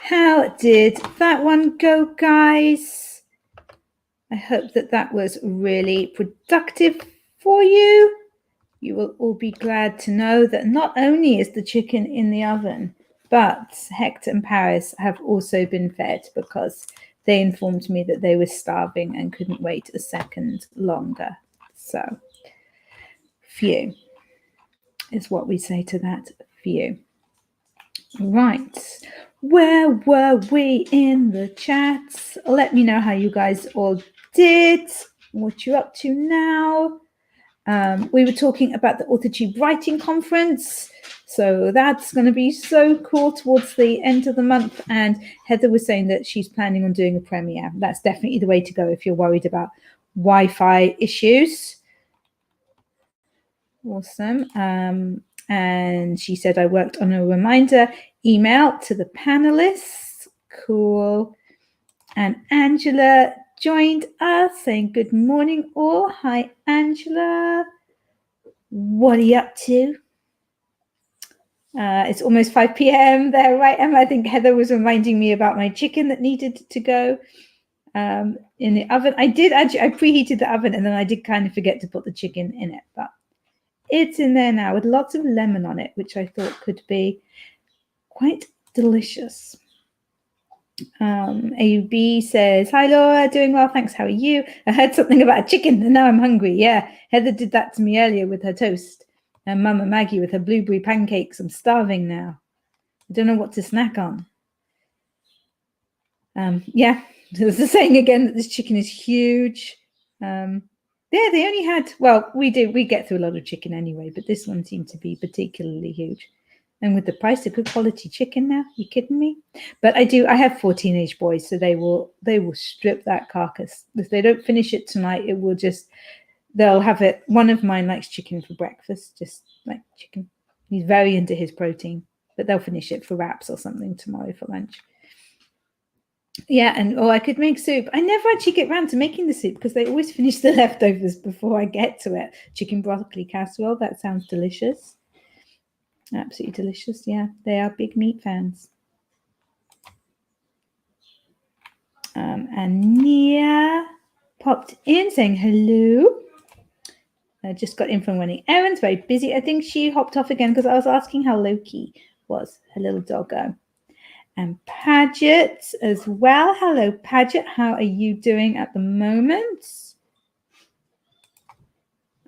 How did that one go, guys? I hope that was really productive for you. You will all be glad to know that not only is the chicken in the oven, but Hector and Paris have also been fed because they informed me that they were starving and couldn't wait a second longer. So, phew is what we say to that. Phew. Right. Where were we in the chat? Let me know how you guys all did, what you're up to now. We were talking about the AuthorTube Writing Conference. So that's going to be so cool towards the end of the month. And Heather was saying that she's planning on doing a premiere. That's definitely the way to go if you're worried about Wi-Fi issues. Awesome. And she said, I worked on a reminder email to the panelists. Cool. And Angela joined us saying, good morning all. Hi, Angela. What are you up to? It's almost 5 p.m. there, right, Emma? I think Heather was reminding me about my chicken that needed to go in the oven. I preheated the oven and then I did kind of forget to put the chicken in it, but it's in there now with lots of lemon on it, which I thought could be quite delicious. AUB says, hi, Laura, doing well, thanks. How are you? I heard something about a chicken and now I'm hungry. Yeah, Heather did that to me earlier with her toast. And Mama Maggie with her blueberry pancakes. I'm starving now. I don't know what to snack on. Yeah, there's the saying again that this chicken is huge. Yeah, they only had, well, we get through a lot of chicken anyway, but this one seemed to be particularly huge. And with the price of good quality chicken now, you kidding me? But I have 4 teenage boys, so they will strip that carcass. If they don't finish it tonight, it will just, they'll have it. One of mine likes chicken for breakfast, just like chicken. He's very into his protein, but they'll finish it for wraps or something tomorrow for lunch. Yeah, and I could make soup. I never actually get around to making the soup because they always finish the leftovers before I get to it. Chicken broccoli casserole, that sounds delicious. Absolutely delicious. Yeah, they are big meat fans. And Nia popped in saying hello. I just got in from running errands, very busy. I think she hopped off again because I was asking how Loki was, her little doggo. And Paget as well. Hello, Paget. How are you doing at the moment?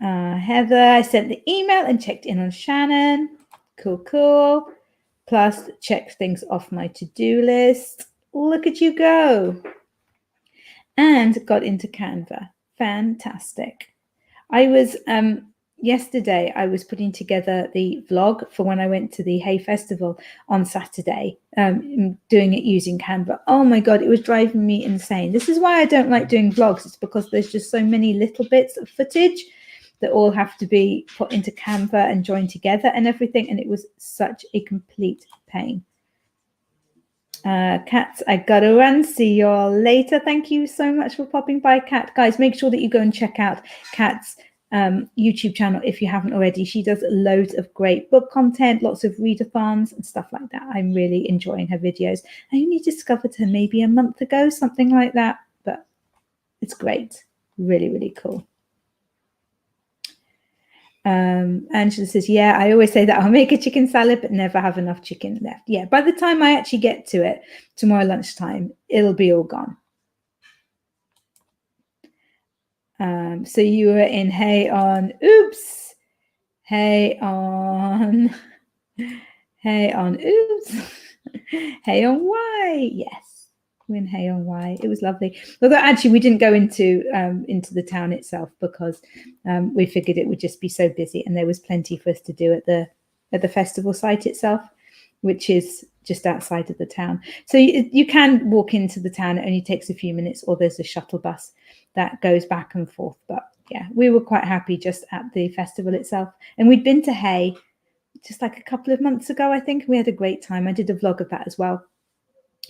Heather, I sent the email and checked in on Shannon. Cool. Plus, checked things off my to-do list. Look at you go. And got into Canva. Fantastic. I was yesterday I was putting together the vlog for when I went to the Hay Festival on Saturday, doing it using Canva. Oh my God, it was driving me insane. This is why I don't like doing vlogs. It's because there's just so many little bits of footage that all have to be put into Canva and joined together and everything. And it was such a complete pain. Kat, I gotta run. See you all later. Thank you so much for popping by, Kat. Guys, make sure that you go and check out Kat's YouTube channel if you haven't already. She does loads of great book content, lots of readathons and stuff like that. I'm really enjoying her videos. I only discovered her maybe a month ago, something like that, but it's great. Really, really cool. Angela says, yeah, I always say that I'll make a chicken salad but never have enough chicken left. Yeah, by the time I actually get to it tomorrow lunchtime, it'll be all gone. So you were in Hay on, oops, Hay on, Hay on, oops, Hay on Y, yes, we're in Hay on Y. It was lovely. Although actually we didn't go into the town itself because we figured it would just be so busy, and there was plenty for us to do at the festival site itself, which is just outside of the town. So you can walk into the town. It only takes a few minutes, or there's a shuttle bus that goes back and forth. But yeah, we were quite happy just at the festival itself. And we'd been to Hay just like a couple of months ago, I think. We had a great time. I did a vlog of that as well.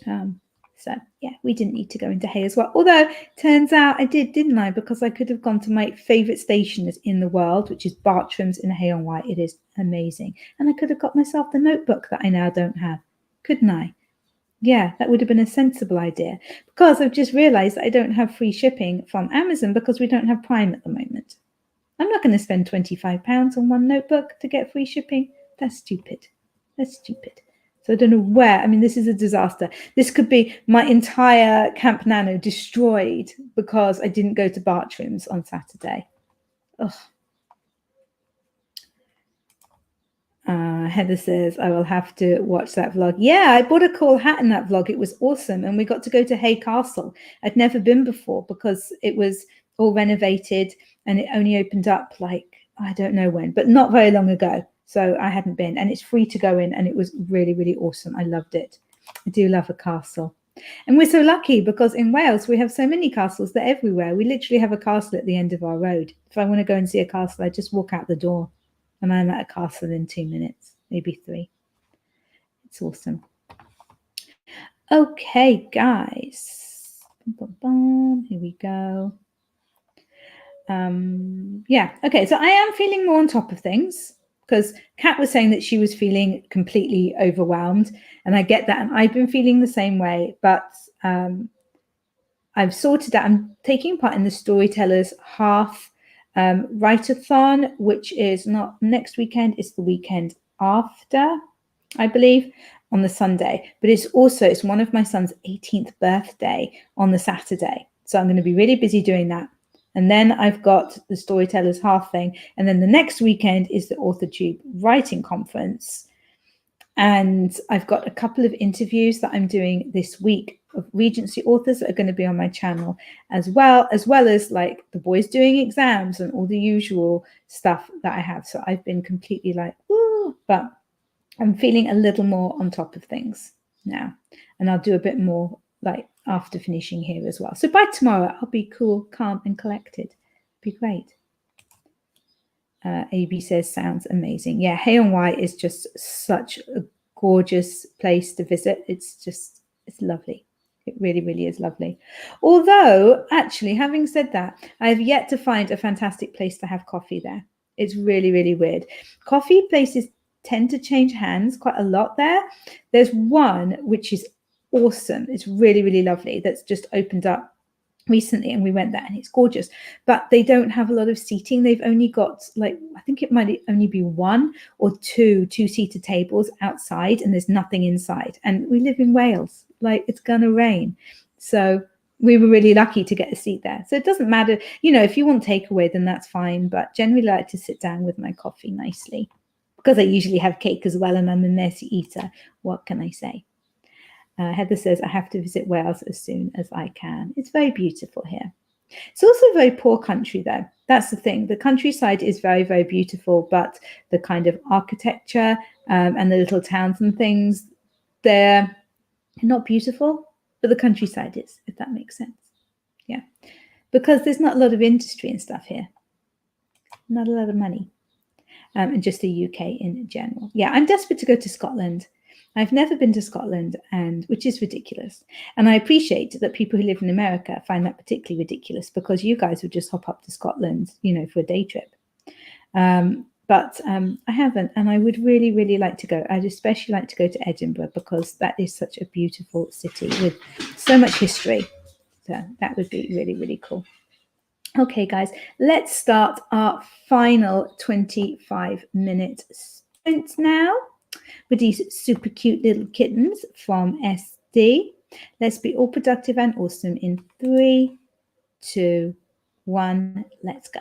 So yeah, we didn't need to go into Hay as well. Although turns out I did, didn't I? Because I could have gone to my favourite stationers in the world, which is Bartram's in Hay on Wye. It is amazing. And I could have got myself the notebook that I now don't have, couldn't I? Yeah, that would have been a sensible idea, because I've just realized I don't have free shipping from Amazon because we don't have Prime at the moment. I'm not going to spend £25 on one notebook to get free shipping. That's stupid. That's stupid. So I don't know where. I mean, this is a disaster. This could be my entire Camp Nano destroyed because I didn't go to Bartram's on Saturday. Ugh. Heather says, I will have to watch that vlog. Yeah, I bought a cool hat in that vlog. It was awesome. And we got to go to Hay Castle. I'd never been before because it was all renovated and it only opened up like, I don't know when, but not very long ago. So I hadn't been, and it's free to go in, and it was really, really awesome. I loved it. I do love a castle. And we're so lucky because in Wales, we have so many castles. They're everywhere. We literally have a castle at the end of our road. If I want to go and see a castle, I just walk out the door and I'm at a castle in 2 minutes, maybe 3. It's awesome. Okay, guys. Here we go. Yeah, okay, so I am feeling more on top of things because Kat was saying that she was feeling completely overwhelmed, and I get that, and I've been feeling the same way, but I've sorted out. I'm taking part in the Storytellers Half Write-a-thon, which is not next weekend, it's the weekend after, I believe, on the Sunday. But it's one of my son's 18th birthday on the Saturday. So I'm going to be really busy doing that. And then I've got the Storytellers Half thing. And then the next weekend is the AuthorTube Writing Conference. And I've got a couple of interviews that I'm doing this week of Regency authors that are going to be on my channel, as well as like the boys doing exams and all the usual stuff that I have. So I've been completely like, ooh, but I'm feeling a little more on top of things now. And I'll do a bit more like after finishing here as well. So by tomorrow, I'll be cool, calm, and collected. Be great. AB says, sounds amazing. Yeah, Hay-on-Wye is just such a gorgeous place to visit. It's lovely. It really, really is lovely. Although, actually, having said that, I have yet to find a fantastic place to have coffee there. It's really, really weird. Coffee places tend to change hands quite a lot there. There's one which is awesome. It's really, really lovely. That's just opened up recently, and we went there, and it's gorgeous, but they don't have a lot of seating. They've only got like, I think it might only be 1 or 2 two-seater tables outside, and there's nothing inside. And we live in Wales, like it's gonna rain, so we were really lucky to get a seat there. So it doesn't matter, you know, if you want takeaway, then that's fine, but generally I like to sit down with my coffee nicely, because I usually have cake as well, and I'm a messy eater. What can I say? Heather says, I have to visit Wales as soon as I can. It's very beautiful here. It's also a very poor country, though. That's the thing. The countryside is very, very beautiful, but the kind of architecture and the little towns and things, they're not beautiful, but the countryside is, if that makes sense. Yeah, because there's not a lot of industry and stuff here. Not a lot of money. And just the UK in general. Yeah, I'm desperate to go to Scotland. I've never been to Scotland, and which is ridiculous. And I appreciate that people who live in America find that particularly ridiculous, because you guys would just hop up to Scotland, you know, for a day trip. But I haven't, and I would really, really like to go. I'd especially like to go to Edinburgh, because that is such a beautiful city with so much history. So that would be really, really cool. Okay, guys, let's start our final 25-minute sprint now with these super cute little kittens from SD. Let's be all productive and awesome in 3, 2, 1. Let's go.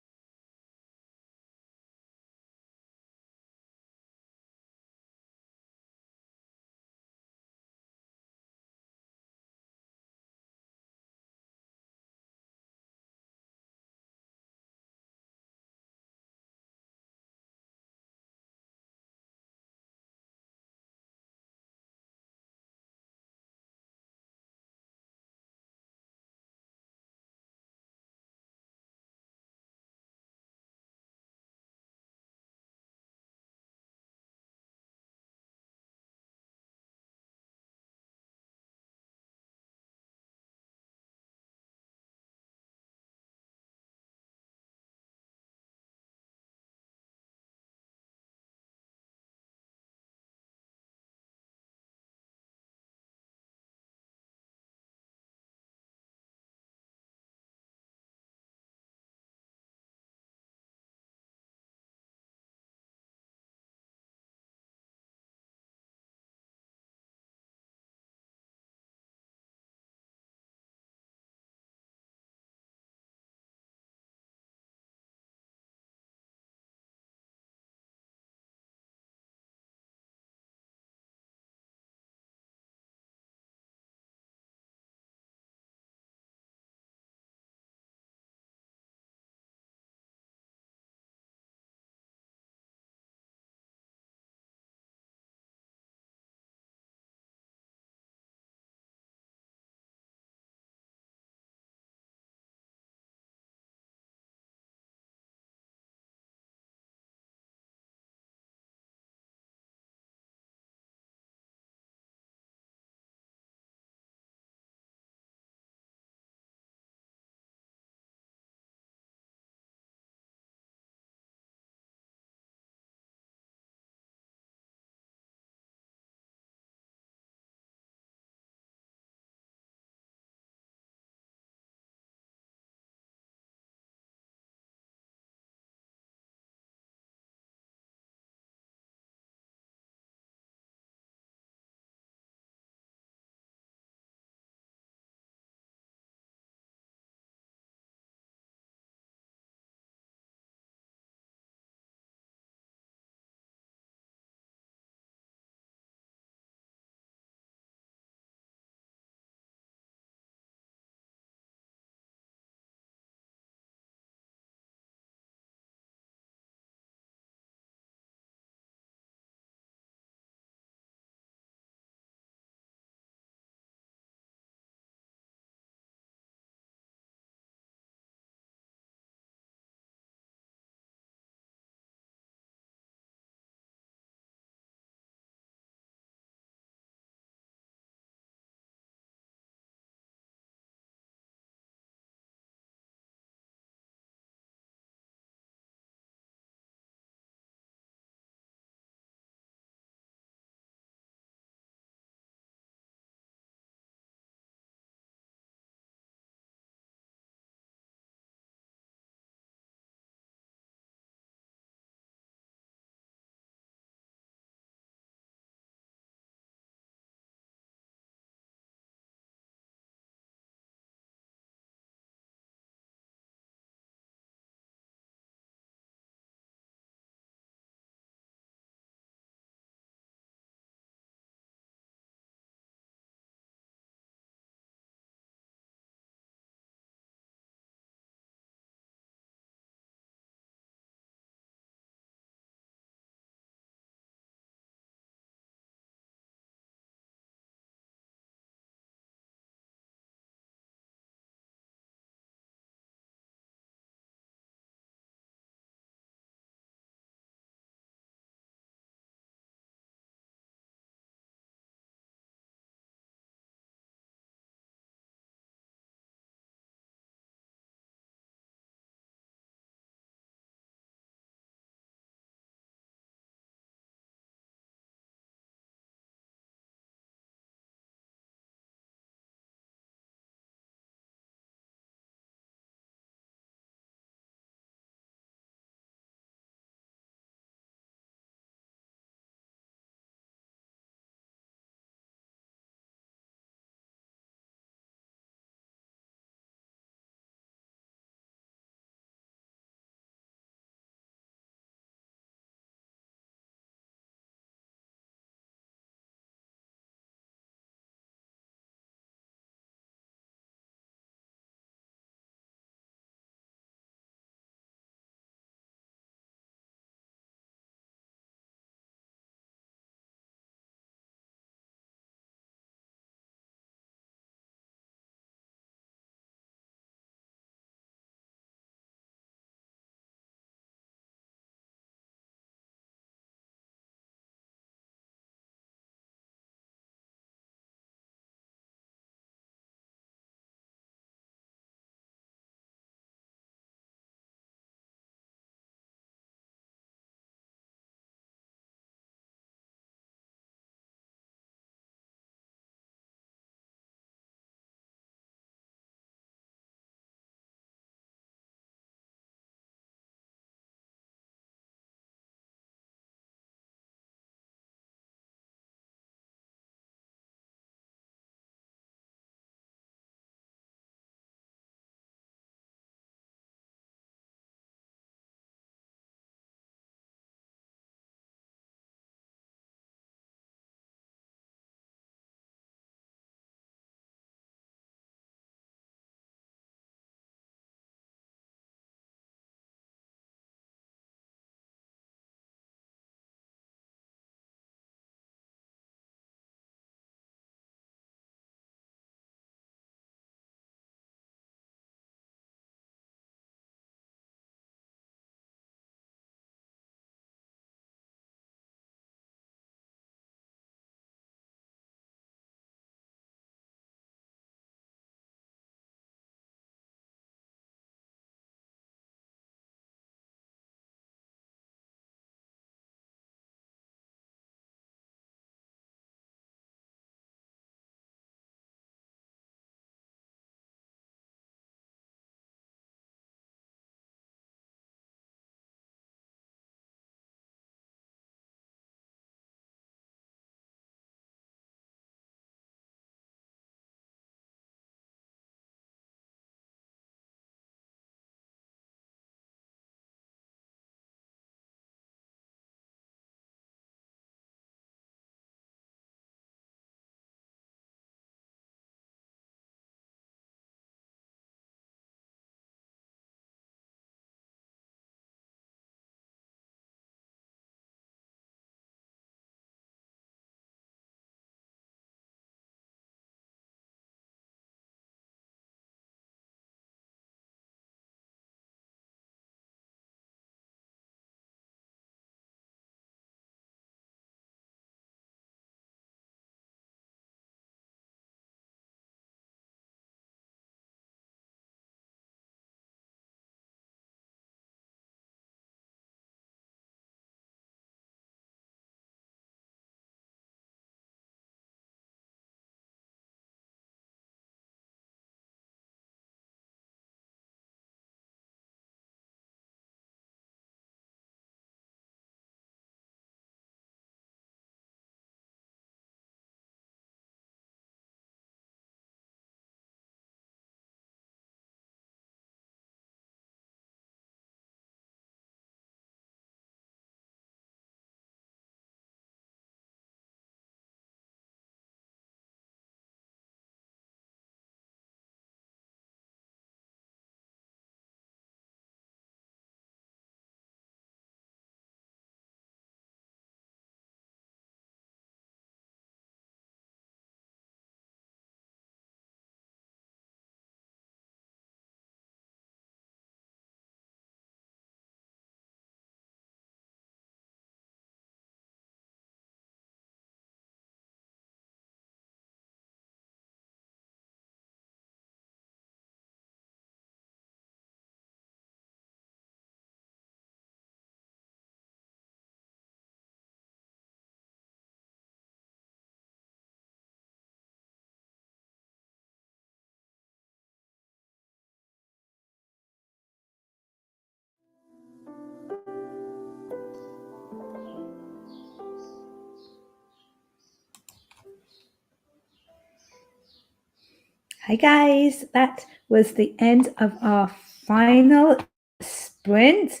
Hi guys, that was the end of our final sprint.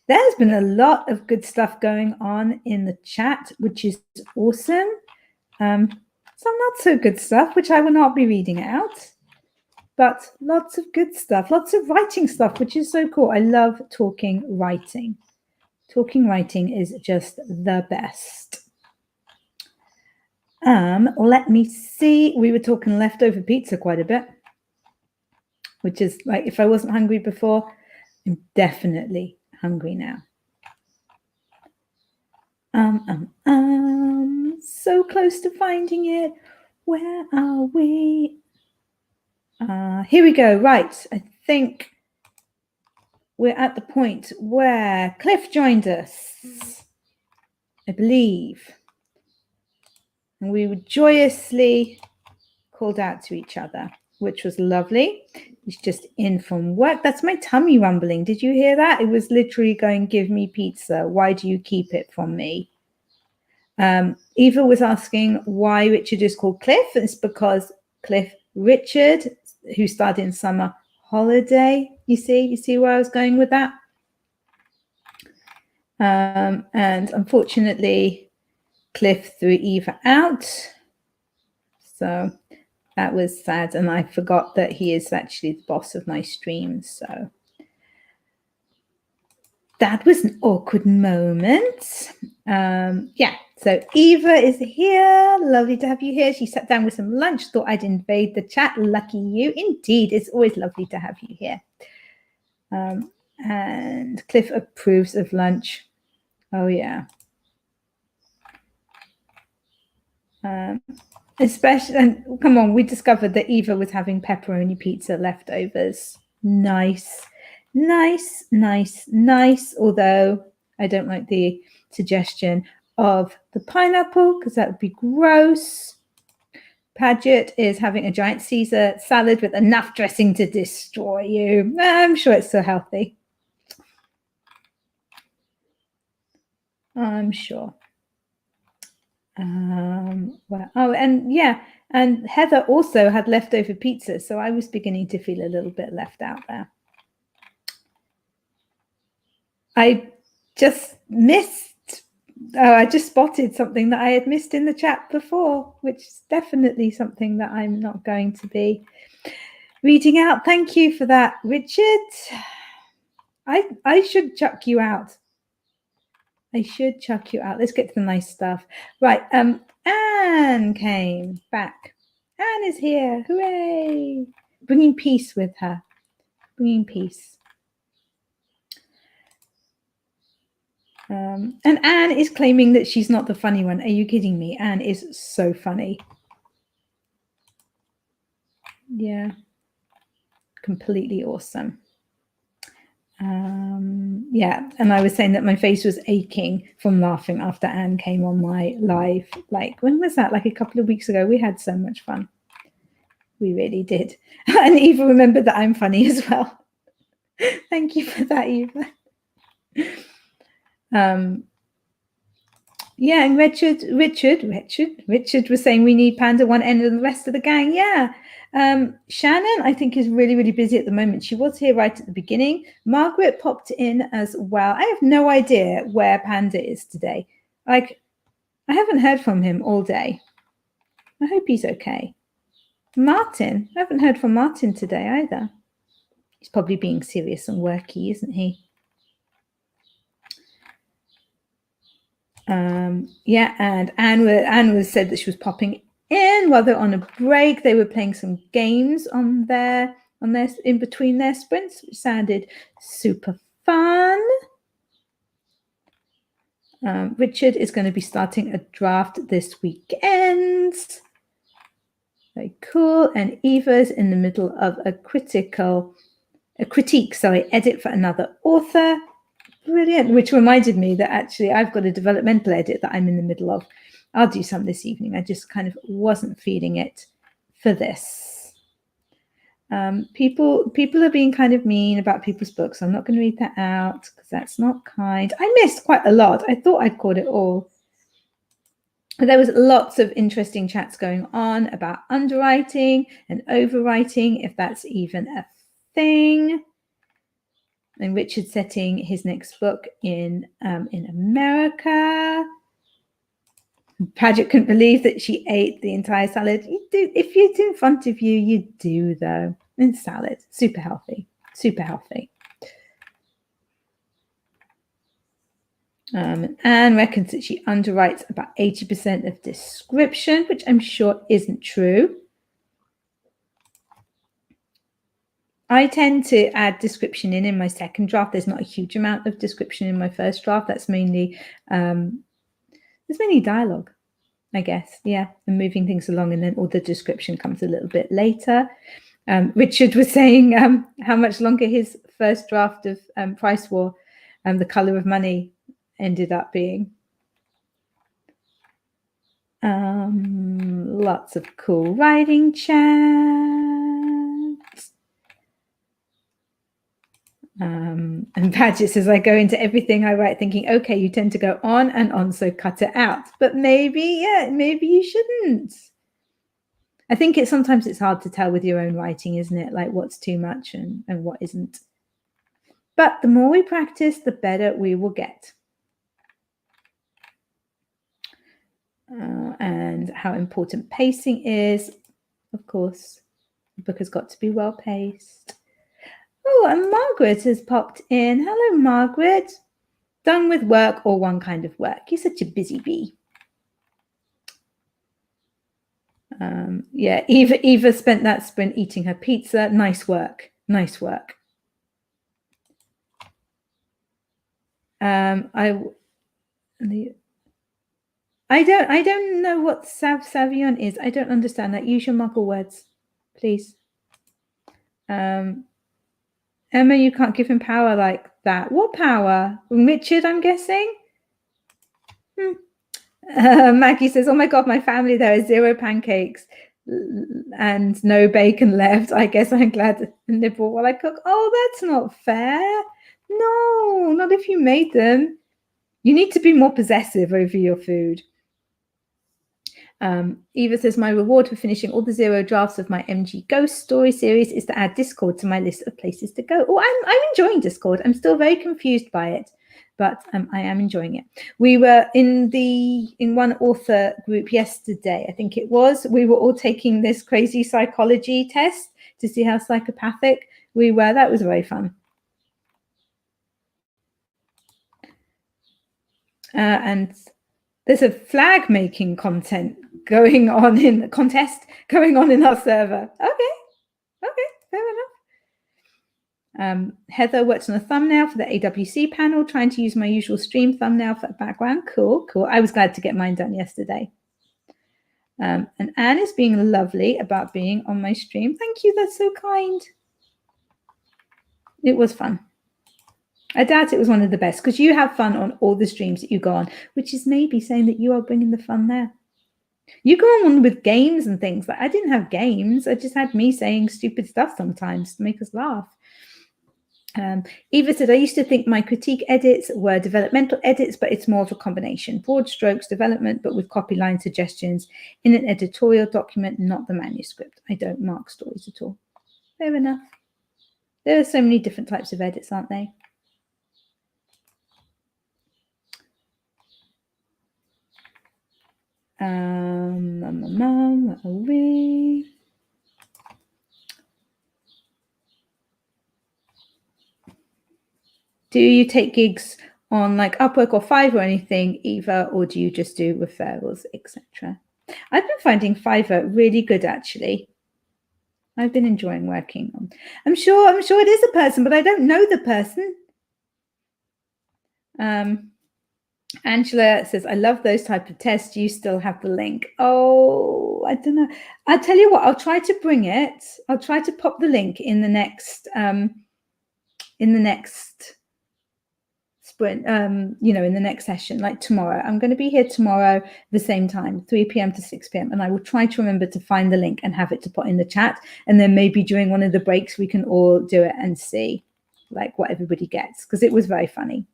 There's been a lot of good stuff going on in the chat, which is awesome. Some not so good stuff, which I will not be reading out, but lots of good stuff, lots of writing stuff, which is so cool. I love talking writing. Talking writing is just the best. Let me see. We were talking leftover pizza quite a bit, which is like, if I wasn't hungry before, I'm definitely hungry now. So close to finding it. Where are we? Here we go. Right. I think we're at the point where Cliff joined us, I believe. And we were joyously called out to each other, which was lovely. He's just in from work. That's my tummy rumbling. Did you hear that? It was literally going, give me pizza. Why do you keep it from me? Eva was asking why Richard is called Cliff. It's because Cliff Richard, who started in summer holiday. You see where I was going with that? And unfortunately, Cliff threw Eva out. So that was sad. And I forgot that he is actually the boss of my streams. So that was an awkward moment. Yeah, so Eva is here. Lovely to have you here. She sat down with some lunch, thought I'd invade the chat. Lucky you. Indeed, it's always lovely to have you here. And Cliff approves of lunch. Oh, yeah. Especially, and come on, we discovered that Eva was having pepperoni pizza leftovers. Nice. Nice, nice, nice. Although I don't like the suggestion of the pineapple because that would be gross. Paget is having a giant Caesar salad with enough dressing to destroy you. I'm sure it's so healthy. I'm sure. Well, oh, and yeah, and Heather also had leftover pizza, so I was beginning to feel a little bit left out there. I just spotted something that I had missed in the chat before, which is definitely something that I'm not going to be reading out. Thank you for that, Richard. I should chuck you out. I should chuck you out. Let's get to the nice stuff. Right. Anne came back. Anne is here. Hooray. Bringing peace with her. Bringing peace. And Anne is claiming that she's not the funny one. Are you kidding me? Anne is so funny. Yeah. Completely awesome. Yeah, and I was saying that my face was aching from laughing after Anne came on my live. Like, when was that? Like a couple of weeks ago. We had so much fun. We really did. And Eva remembered that I'm funny as well. Thank you for that, Eva. Yeah, and Richard was saying we need Panda one end and the rest of the gang. Yeah. Shannon, I think, is really, really busy at the moment. She was here right at the beginning. Margaret popped in as well. I have no idea where Panda is today. Like, I haven't heard from him all day. I hope he's okay. Martin, I haven't heard from Martin today either. He's probably being serious and worky, isn't he? Yeah, and Anne was said that she was popping in while they're on a break. They were playing some games on their in between their sprints, which sounded super fun. Richard is going to be starting a draft this weekend. Very cool. And Eva's in the middle of a critique edit for another author. Brilliant, which reminded me that actually I've got a developmental edit that I'm in the middle of. I'll do some this evening. I just kind of wasn't feeling it for this. People are being kind of mean about people's books. I'm not going to read that out because that's not kind. I missed quite a lot. I thought I'd caught it all. There was lots of interesting chats going on about underwriting and overwriting, if that's even a thing. And Richard setting his next book in America. Paget couldn't believe that she ate the entire salad. You do, if it's in front of you, you do though. And salad, super healthy, super healthy. Anne reckons that she underwrites about 80% of description, which I'm sure isn't true. I tend to add description in my second draft. There's not a huge amount of description in my first draft. That's mainly there's mainly dialogue, I guess. Yeah, and moving things along, and then all the description comes a little bit later. Richard was saying how much longer his first draft of Price War, The Color of Money, ended up being. Lots of cool writing chats. And Paget says, I go into everything I write thinking, okay, you tend to go on and on, so cut it out. But maybe you shouldn't. I think sometimes it's hard to tell with your own writing, isn't it? Like what's too much and what isn't. But the more we practice, the better we will get. And how important pacing is. Of course, the book has got to be well paced. Oh, and Margaret has popped in. Hello, Margaret. Done with work or one kind of work? You're such a busy bee. Yeah, Eva spent that sprint eating her pizza. Nice work. Nice work. I don't know what Savion is. I don't understand that. Use your muggle words, please. Emma, you can't give him power like that. What power? Richard, I'm guessing? Maggie says, oh my God, my family, there are 0 pancakes and no bacon left. I guess I'm glad to nibble while I cook. Oh, that's not fair. No, not if you made them. You need to be more possessive over your food. Eva says, my reward for finishing all the 0 drafts of my MG Ghost story series is to add Discord to my list of places to go. Oh, I'm enjoying Discord. I'm still very confused by it, but I am enjoying it. We were in one author group yesterday, I think it was. We were all taking this crazy psychology test to see how psychopathic we were. That was very fun. And there's a flag making contest going on in our server. Okay, fair enough. Heather worked on a thumbnail for the AWC panel, trying to use my usual stream thumbnail for a background. Cool. I was glad to get mine done yesterday. And Anne is being lovely about being on my stream. Thank you, that's so kind. It was fun. I doubt it was one of the best because you have fun on all the streams that you go on, which is maybe saying that you are bringing the fun there. You go on with games and things. Like I didn't have games. I just had me saying stupid stuff sometimes to make us laugh. Eva said, I used to think my critique edits were developmental edits, but it's more of a combination. Broad strokes development, but with copy line suggestions in an editorial document, not the manuscript. I don't mark stories at all. Fair enough. There are so many different types of edits, aren't they? Where are we? Do you take gigs on like Upwork or Fiverr or anything, Eva, or do you just do referrals, etc.? I've been finding Fiverr really good, actually. I've been enjoying working on. I'm sure it is a person, but I don't know the person. Angela says, I love those type of tests. You still have the link. Oh, I don't know. I'll tell you what, I'll try to bring it. I'll try to pop the link in the next sprint, in the next session, like tomorrow. I'm going to be here tomorrow the same time, 3 p.m. to 6 p.m. And I will try to remember to find the link and have it to put in the chat. And then maybe during one of the breaks, we can all do it and see like what everybody gets, because it was very funny.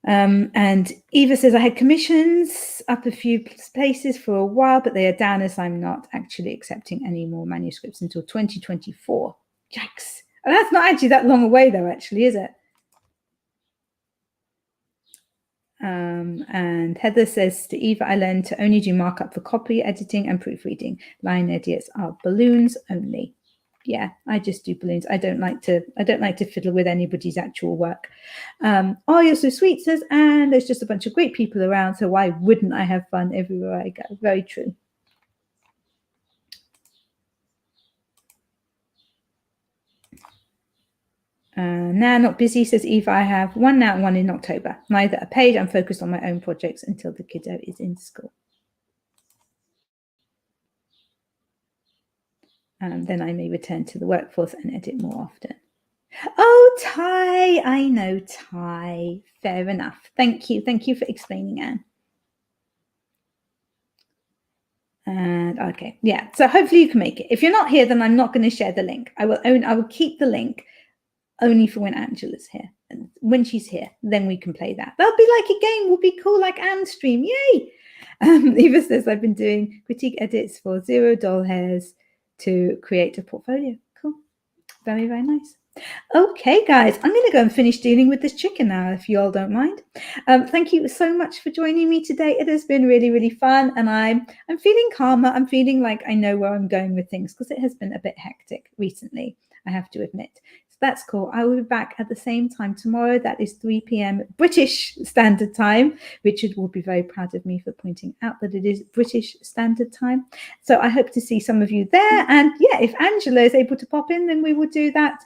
And Eva says, I had commissions up a few places for a while, but they are down as I'm not actually accepting any more manuscripts until 2024. Yikes. And that's not actually that long away, though, actually, is it? And Heather says to Eva, I learned to only do markup for copy editing and proofreading. Line edits are balloons only. Yeah, I just do balloons. I don't like to fiddle with anybody's actual work. Oh, you're so sweet, says Anne. There's just a bunch of great people around, so why wouldn't I have fun everywhere I go? Very true. Now not busy, says Eva. I have one now and one in October. Neither are paid. I'm focused on my own projects until the kiddo is in school. Then I may return to the workforce and edit more often. Oh, Ty, I know Ty. Fair enough. Thank you. Thank you for explaining, Anne. And okay, yeah. So hopefully you can make it. If you're not here, then I'm not going to share the link. I will keep the link only for when Angela's here. And when she's here, then we can play that. That'll be like a game. Will be cool, like Anne's stream. Yay! Eva says I've been doing critique edits for Zero Doll Hairs to create a portfolio. Cool. Very, very nice. Okay, guys, I'm going to go and finish dealing with this chicken now, if you all don't mind. Thank you so much for joining me today. It has been really, really fun, and I'm feeling calmer. I'm feeling like I know where I'm going with things because it has been a bit hectic recently, I have to admit. So that's cool. I will be back at the same time tomorrow. That is 3 p.m. British Standard Time. Richard will be very proud of me for pointing out that it is British Standard Time. So I hope to see some of you there. And yeah, if Angela is able to pop in, then we will do that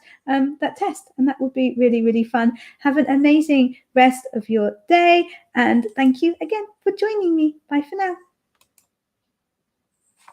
test, and that would be really, really fun. Have an amazing rest of your day, and thank you again for joining me. Bye for now.